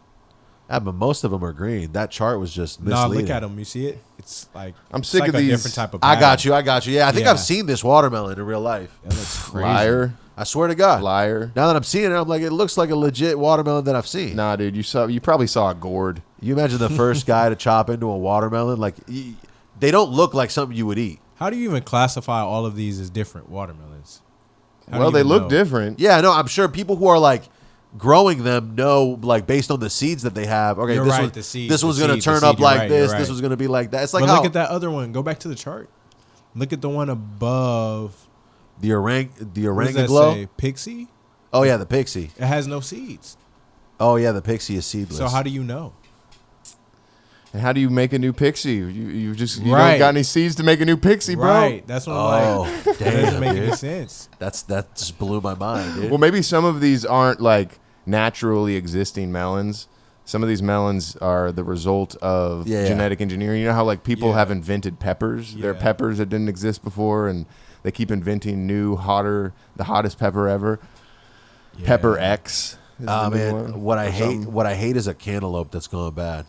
Yeah, but most of them are green. That chart was just No, misleading. look at them. You see it? It's like I'm it's sick like of a these- different type of. I got pattern. you. I got you. Yeah, I think Yeah. I've seen this watermelon in real life. That looks crazy. Liar, I swear to God. liar. Now that I'm seeing it, I'm like, it looks like a legit watermelon that I've seen. Nah, dude, you probably saw a gourd. You imagine the first guy to chop into a watermelon? Like, they don't look like something you would eat. How do you even classify all of these as different watermelons? How do Well, you they even look know? different. Yeah, no, I'm sure people who are like growing them know, like, based on the seeds that they have. Okay, You're this right, one, the seed, this the one's gonna seed, the turn seed, up you're like right, this. you're This right. was gonna be like that. It's like But how look at that other one. Go back to the chart. Look at the one above. the What does that glow. say? Pixie? Oh yeah, the pixie. It has no seeds. Oh yeah, the pixie is seedless. So how do you know? And how do you make a new pixie? You don't Right. got any seeds to make a new pixie, bro. Right. That's what I'm like. That damn, doesn't make dude. any sense. That just blew my mind, dude. Well, maybe some of these aren't like naturally existing melons. Some of these melons are the result of Yeah, yeah. genetic engineering. You know how like people Yeah. have invented peppers? There are Yeah. peppers that didn't exist before, and they keep inventing new, the hottest pepper ever. Yeah. Pepper X. Is the new Man, one, what I or hate, something. what I hate is a cantaloupe that's gone bad.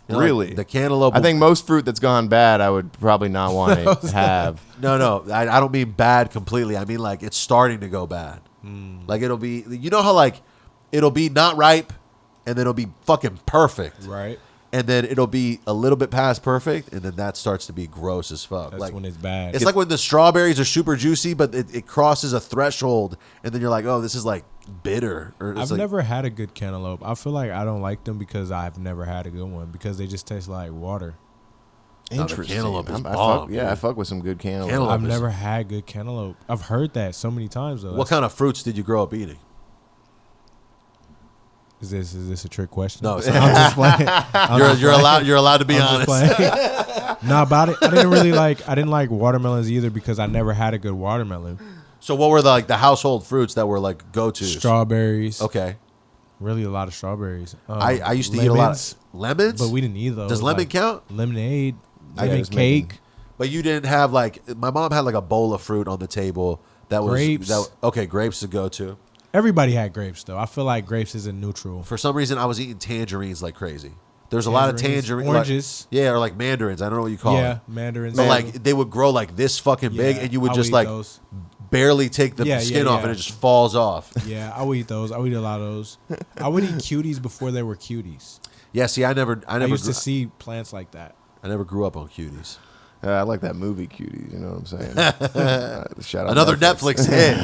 You know, like, Really? the cantaloupe. I think most fruit that's gone bad, I would probably not want to have. No, I don't mean bad completely. I mean like it's starting to go bad. Hmm. Like it'll be, you know how like it'll be not ripe, and then it'll be fucking perfect, Right. and then it'll be a little bit past perfect, and then that starts to be gross as fuck. That's like when it's bad. it's like when the strawberries are super juicy, but it crosses a threshold, and then you're like, oh, this is like bitter. Or it's I've like, never had a good cantaloupe. I feel like I don't like them because I've never had a good one because they just taste like water. No, the Interesting. cantaloupe is I bomb, fuck, yeah, dude. I fuck with some good cantaloupe. Cantaloupe. I've is- never had good cantaloupe. I've heard that so many times though. What kind of fruits did you grow up eating? Is this a trick question? No, it's I'm not. just playing. You're allowed to be I'm just honest. playing. No, but I didn't like watermelons either because I never had a good watermelon. So what were the household fruits that were like go-tos? Strawberries. Okay. Really a lot of strawberries. I used to eat a lot of lemons. But we didn't eat those. Does lemon Like, count? Lemonade. Yeah, Lemon just cake. making- But you didn't have my mom had like a bowl of fruit on the table that was Grapes. okay, grapes to go to. Everybody had grapes though. I feel like grapes is a neutral. For some reason I was eating tangerines like crazy. There's a lot of tangerine Oranges. yeah, or like mandarins. I don't know what you call Yeah, it. mandarins. But like they would grow like this fucking big, Yeah, and you would I just eat like those. barely take the Yeah, skin yeah, off, yeah. and it just falls off. Yeah, I would eat those. I would eat a lot of those. I would eat cuties before they were cuties. Yeah, see, I never I used to see plants like that. I never grew up on cuties. I like that movie, Cuties. You know what I'm saying? Shout out Another Netflix hit.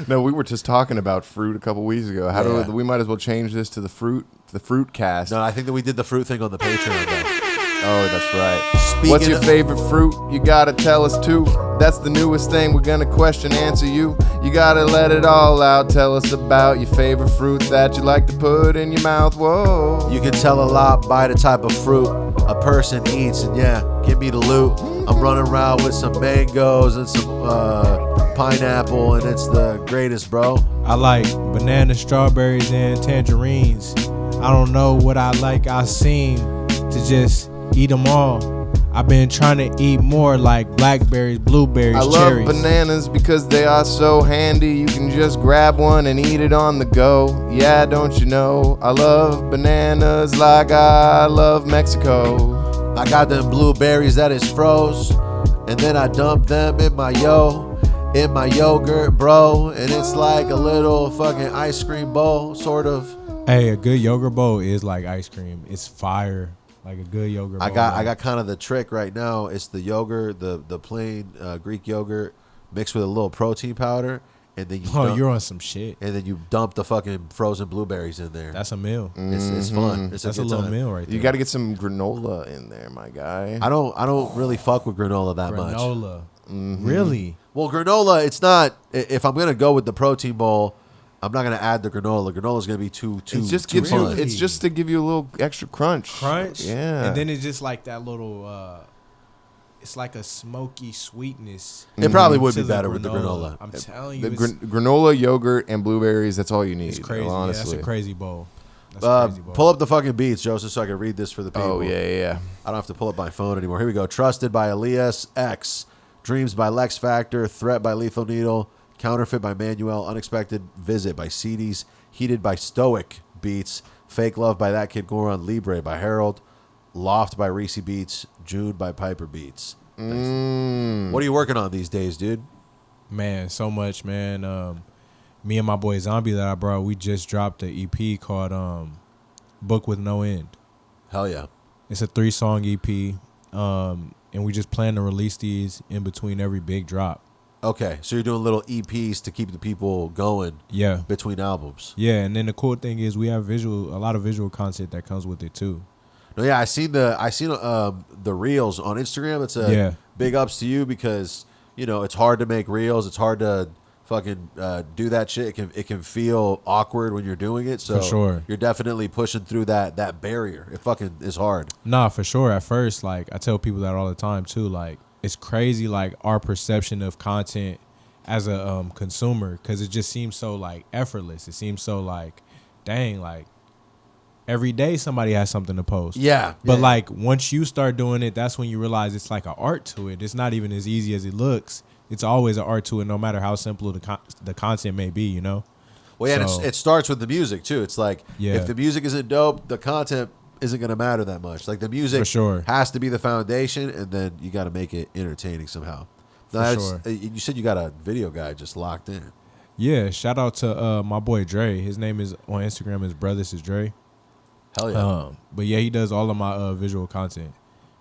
No, we were just talking about fruit a couple weeks ago. How Yeah. do we might as well change this to the fruit cast? No, I think that we did the fruit thing on the Patreon. Though. Oh, that's right. Speaking What's your of- favorite fruit? You gotta tell us too. That's the newest thing. We're gonna question answer you. You gotta let it all out. Tell us about your favorite fruit that you like to put in your mouth. Whoa. You can tell a lot by the type of fruit a person eats, and yeah, give me the loot. I'm running around with some mangoes and some pineapple, and it's the greatest, bro. I like banana, strawberries, and tangerines. I don't know what I like. I seem to just eat them all. I've been trying to eat more like blackberries, blueberries, I love cherries. bananas because they are so handy. You can just grab one and eat it on the go. Yeah, don't you know? I love bananas like I love Mexico. I got them blueberries that is froze, and then I dump them in my yogurt, bro, and it's like a little fucking ice cream bowl, sort of. Hey, a good yogurt bowl is like ice cream. It's fire. Like a good yogurt bowl. I got kind of the trick right now. It's the yogurt, the plain Greek yogurt mixed with a little protein powder, and then you're on some shit. And then you dump the fucking frozen blueberries in there. That's a meal. It's fun. It's That's a a good little time. meal right there. You got to get some granola in there, my guy. I don't really fuck with granola that much. Granola. Really? Well, granola, it's not. If I'm gonna go with the protein bowl, I'm not gonna add the granola. Granola's gonna be too. It just too gives you. fun. It's just to give you a little extra crunch. Yeah. And then it's just like that little. It's like a smoky sweetness. It probably would to be the better with the granola. I'm telling you, the granola, yogurt, and blueberries. That's all you need. it's crazy. Honestly, Yeah, that's a crazy bowl. That's crazy, pull up the fucking beats, Joseph, so I can read this for the people. Oh, yeah. I don't have to pull up my phone anymore. Here we go. Trusted by Elias X. Dreams by Lex Factor. Threat by Lethal Needle. Counterfeit by Manuel. Unexpected Visit by CDs. Heated by Stoic Beats. Fake Love by That Kid Goron. Libre by Harold. Loft by Reese Beats. June by Piper Beats. What are you working on these days, dude? Man, so much, man. Me and my boy Zombie that I brought, we just dropped an EP called Book With No End. Hell yeah. It's a 3-song EP, and we just plan to release these in between every big drop. Okay, so you're doing little EPs to keep the people going between albums. Yeah, and then the cool thing is we have a lot of visual content that comes with it too. No, yeah, I seen the reels on Instagram. It's big ups to you because, you know, it's hard to make reels. It's hard to fucking do that shit. It can feel awkward when you're doing it. So for sure. You're definitely pushing through that barrier. It fucking is hard. Nah, for sure. At first, like, I tell people that all the time too. Like, it's crazy, like, our perception of content as a consumer, because it just seems so, like, effortless. It seems so, like, dang, like, every day somebody has something to post. Yeah. But, like, once you start doing it, that's when you realize it's like an art to it. It's not even as easy as it looks. It's always an art to it, no matter how simple the content may be, you know? Well, yeah, and it starts with the music, too. It's like, if the music isn't dope, the content isn't going to matter that much. Like, the music has to be the foundation, and then you got to make it entertaining somehow. You said you got a video guy just locked in. Yeah, shout out to my boy Dre. His name is on Instagram is Brothers is Dre. Hell yeah. But yeah, he does all of my visual content.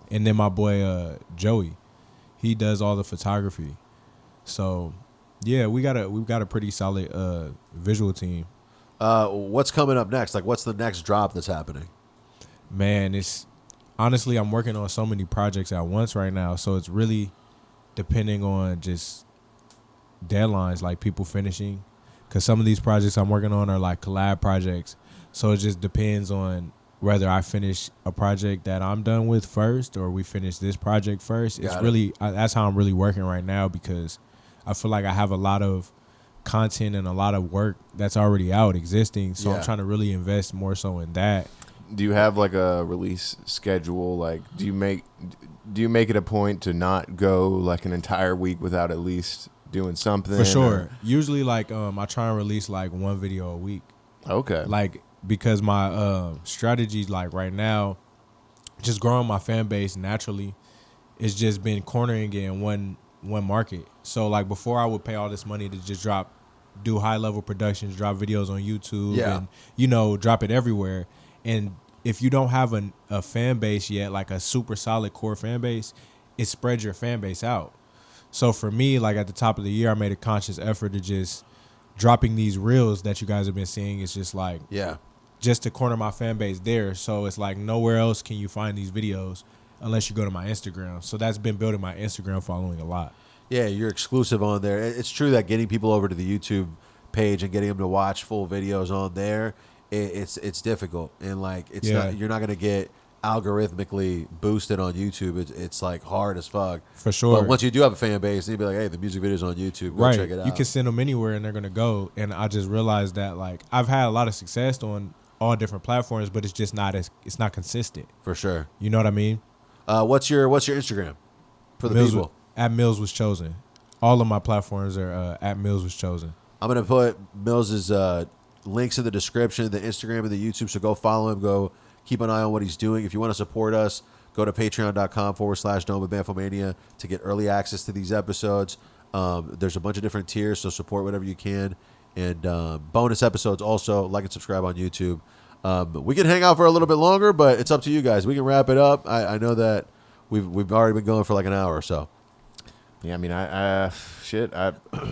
And then my boy Joey, he does all the photography. So yeah, we've got a pretty solid visual team. What's coming up next? Like, what's the next drop that's happening? Man, it's honestly, I'm working on so many projects at once right now, so it's really depending on just deadlines, like people finishing, because some of these projects I'm working on are like collab projects, so it just depends on whether I finish a project that I'm done with first or we finish this project first. That's how I'm really working right now, because I feel like I have a lot of content and a lot of work that's already out existing, so I'm trying to really invest more so in that. Do you have like a release schedule? Like, do you make it a point to not go like an entire week without at least doing something? For sure. Usually, like, I try and release like one video a week. Okay. Like, because my strategy, like right now, just growing my fan base naturally, it's just been cornering it in one market. So like before, I would pay all this money to just do high level productions, drop videos on YouTube, and, you know, drop it everywhere. And if you don't have a fan base yet, like a super solid core fan base, it spreads your fan base out. So for me, like at the top of the year, I made a conscious effort to just dropping these reels that you guys have been seeing. It's just like, just to corner my fan base there. So it's like nowhere else can you find these videos unless you go to my Instagram. So that's been building my Instagram following a lot. Yeah, you're exclusive on there. It's true that getting people over to the YouTube page and getting them to watch full videos on there, it's difficult, and like you're not gonna get algorithmically boosted on YouTube. It's like hard as fuck. For sure. But once you do have a fan base, you'd be like, hey, the music video's on YouTube. Go check it out. You can send them anywhere and they're gonna go. And I just realized that, like, I've had a lot of success on all different platforms, but it's not consistent. For sure. You know what I mean? What's your Instagram for the people? At MillsWasChosen. All of my platforms are at MillsWasChosen. I'm gonna put Mills's links in the description, the Instagram and the YouTube. So go follow him. Go keep an eye on what he's doing. If you want to support us, go to patreon.com/Dome of Bamfomania to get early access to these episodes. There's a bunch of different tiers, so support whatever you can. And bonus episodes also. Like and subscribe on YouTube. We can hang out for a little bit longer, but it's up to you guys. We can wrap it up. I know that we've already been going for like an hour or so. Yeah, I mean,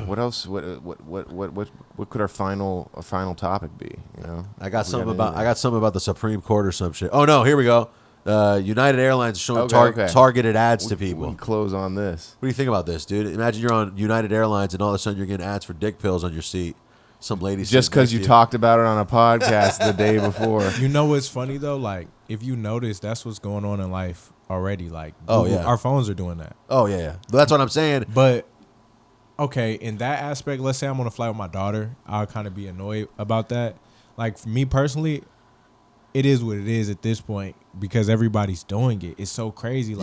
what else? What could our final topic be? You know, I got something about the Supreme Court or some shit. Oh no, here we go. United Airlines is showing targeted ads to people. We can close on this. What do you think about this, dude? Imagine you're on United Airlines and all of a sudden you're getting ads for dick pills on your seat. Some lady just because you talked about it on a podcast the day before. You know what's funny though? Like, if you notice, that's what's going on in life already. Like, Google, our phones are doing that. Oh yeah. But that's what I'm saying. But okay, in that aspect, let's say I'm on a flight with my daughter, I'll kind of be annoyed about that. Like, for me personally, it is what it is at this point because everybody's doing it. It's so crazy.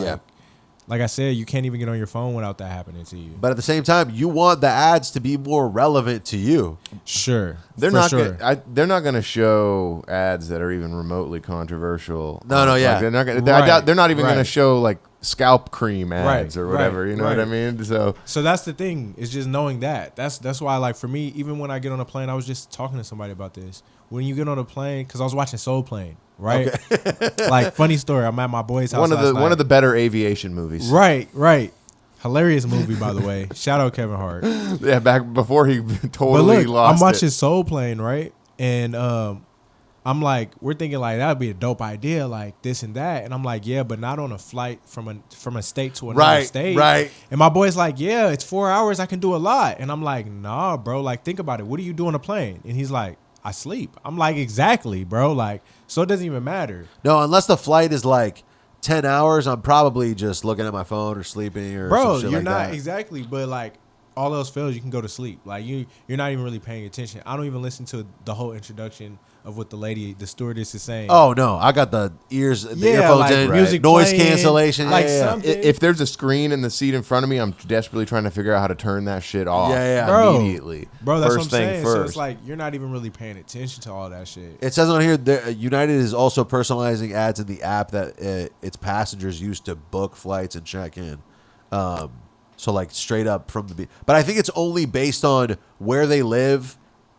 Like I said, you can't even get on your phone without that happening to you. But at the same time, you want the ads to be more relevant to you. Sure. They're not going to show ads that are even remotely controversial. No, yeah. Like they're not gonna, I doubt they're not even going to show like scalp cream ads or whatever. You know what I mean? So that's the thing. It's just knowing that. That's why, like, for me, even when I get on a plane, I was just talking to somebody about this. When you get on a plane, because I was watching Soul Plane, right? Okay. Like, funny story. I'm at my boy's house one of the better aviation movies. Right. Hilarious movie, by the way. Shout out Kevin Hart. Yeah, back before he totally lost I'm watching Soul Plane, right? And I'm like, we're thinking like that would be a dope idea, like this and that. And I'm like, yeah, but not on a flight from a state to another state. Right. And my boy's like, yeah, it's 4 hours. I can do a lot. And I'm like, nah, bro. Like, think about it. What do you do on a plane? And he's like, I sleep. I'm like, exactly, bro. Like, so it doesn't even matter. No, unless the flight is like 10 hours, I'm probably just looking at my phone or sleeping or bro, some shit you're like not that. exactly, but like all else fails, you can go to sleep. Like you're not even really paying attention. I don't even listen to the whole introduction of what the stewardess is saying. Oh no, I got the earphones like in, music noise playing, cancellation. like something. If there's a screen in the seat in front of me, I'm desperately trying to figure out how to turn that shit off. Bro, immediately. Bro, that's first what I'm thing saying. first. So it's like you're not even really paying attention to all that shit. It says on here, United is also personalizing ads in the app that its passengers use to book flights and check in. So like straight up from the but I think it's only based on where they live,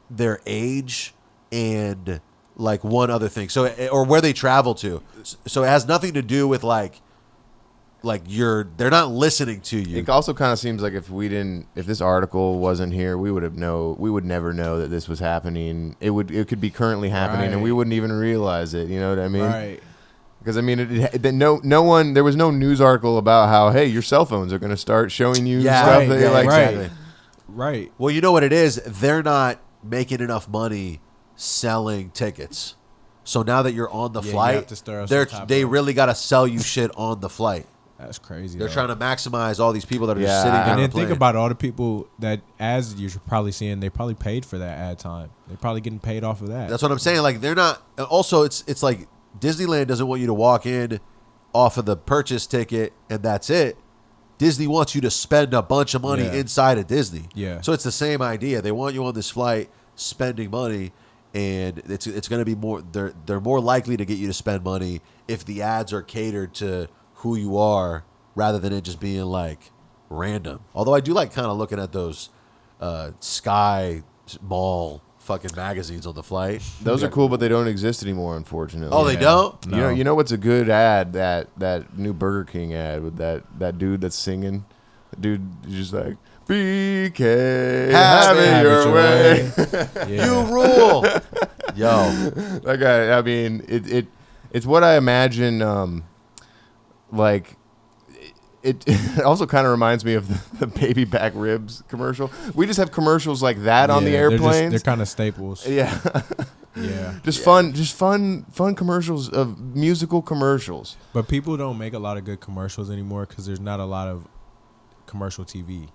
their age, and like one other thing. So or where they travel to. So it has nothing to do with like they're not listening to you. It also kind of seems like if this article wasn't here, we would never know that this was happening. It could be currently happening and we wouldn't even realize it. You know what I mean? Right. Because I mean, there was no news article about how, hey, your cell phones are going to start showing you stuff that you like. Exactly. Right. Well, you know what it is? They're not making enough money selling tickets. So now that you're on the flight, they really got to sell you shit on the flight. That's crazy. They're trying to maximize all these people that are just sitting down. And then think about all the people that ads you're probably seeing. They probably paid for that ad time. They're probably getting paid off of that. That's what I'm saying. Like they're not. Also, it's like Disneyland doesn't want you to walk in off of the purchase ticket and that's it. Disney wants you to spend a bunch of money inside of Disney. Yeah. So it's the same idea. They want you on this flight spending money, and it's going to be more. They're more likely to get you to spend money if the ads are catered to who you are rather than it just being like random. Although I do like kind of looking at those Sky Mall fucking magazines on the flight. Those are cool, but they don't exist anymore, unfortunately. Oh, they don't? No. You know what's a good ad? That new Burger King ad with that dude that's singing. The dude is just like, BK, have it your way. You rule. Yo. That guy, I mean, it's what I imagine, like, it also kind of reminds me of the baby back ribs commercial. We just have commercials like that on the airplanes. They're kind of staples. Yeah. Yeah. Just fun commercials of musical commercials. But people don't make a lot of good commercials anymore because there's not a lot of commercial TV.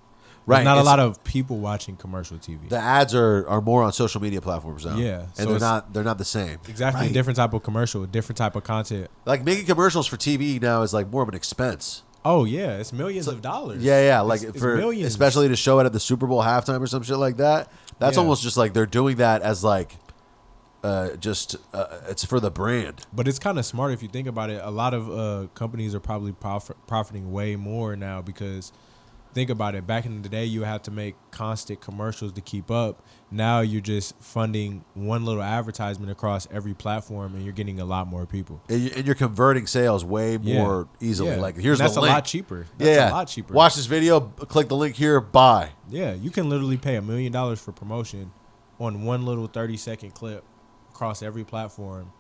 There's not a lot of people watching commercial TV. The ads are more on social media platforms now. Yeah. And they're not the same. Exactly. Right. Different type of commercial, different type of content. Like making commercials for TV now is like more of an expense. Oh yeah, it's millions of dollars. Yeah, like it's for millions. Especially to show it at the Super Bowl halftime or some shit like that. That's almost just like they're doing that as like it's for the brand. But it's kind of smart if you think about it. A lot of companies are probably profiting way more now because think about it. Back in the day, you had to make constant commercials to keep up. Now you're just funding one little advertisement across every platform, and you're getting a lot more people. And you're converting sales way more easily. Like here's the link. That's a lot cheaper. That's a lot cheaper. Watch this video. Click the link here. Buy. Yeah, you can literally pay $1 million for promotion on one little 30-second clip across every platform,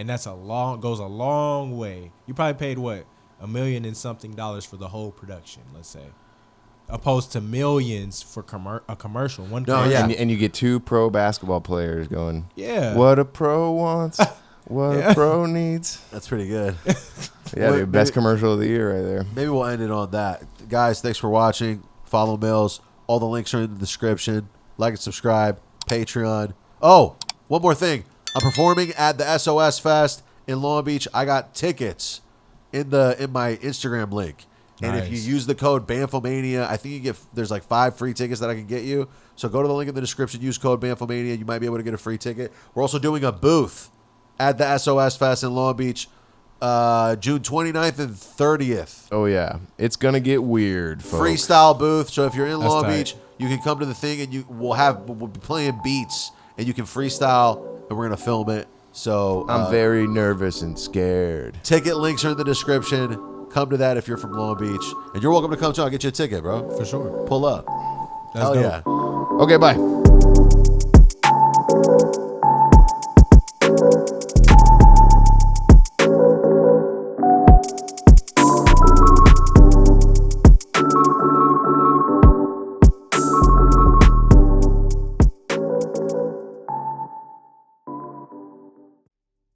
and goes a long way. You probably paid $1 million and something for the whole production, let's say. Opposed to millions for a commercial. And you get 2 pro basketball players going, yeah, what a pro wants, what a pro needs. That's pretty good. Yeah, the best commercial of the year right there. Maybe we'll end it on that. Guys, thanks for watching. Follow Mills. All the links are in the description. Like and subscribe. Patreon. Oh, one more thing. I'm performing at the SOS Fest in Long Beach. I got tickets in my Instagram link. And if you use the code BAMFOMANIA, I think there's like 5 free tickets that I can get you. So go to the link in the description, use code BAMFOMANIA. You might be able to get a free ticket. We're also doing a booth at the SOS Fest in Long Beach, June 29th and 30th. Oh, yeah. It's going to get weird, folks. Freestyle booth. So if you're in Long Beach, you can come to the thing and we'll be playing beats and you can freestyle and we're going to film it. So I'm very nervous and scared. Ticket links are in the description. Come to that if you're from Long Beach. And you're welcome to come too. I'll get you a ticket, bro. For sure. Pull up. That's Hell dope. yeah. Okay, bye.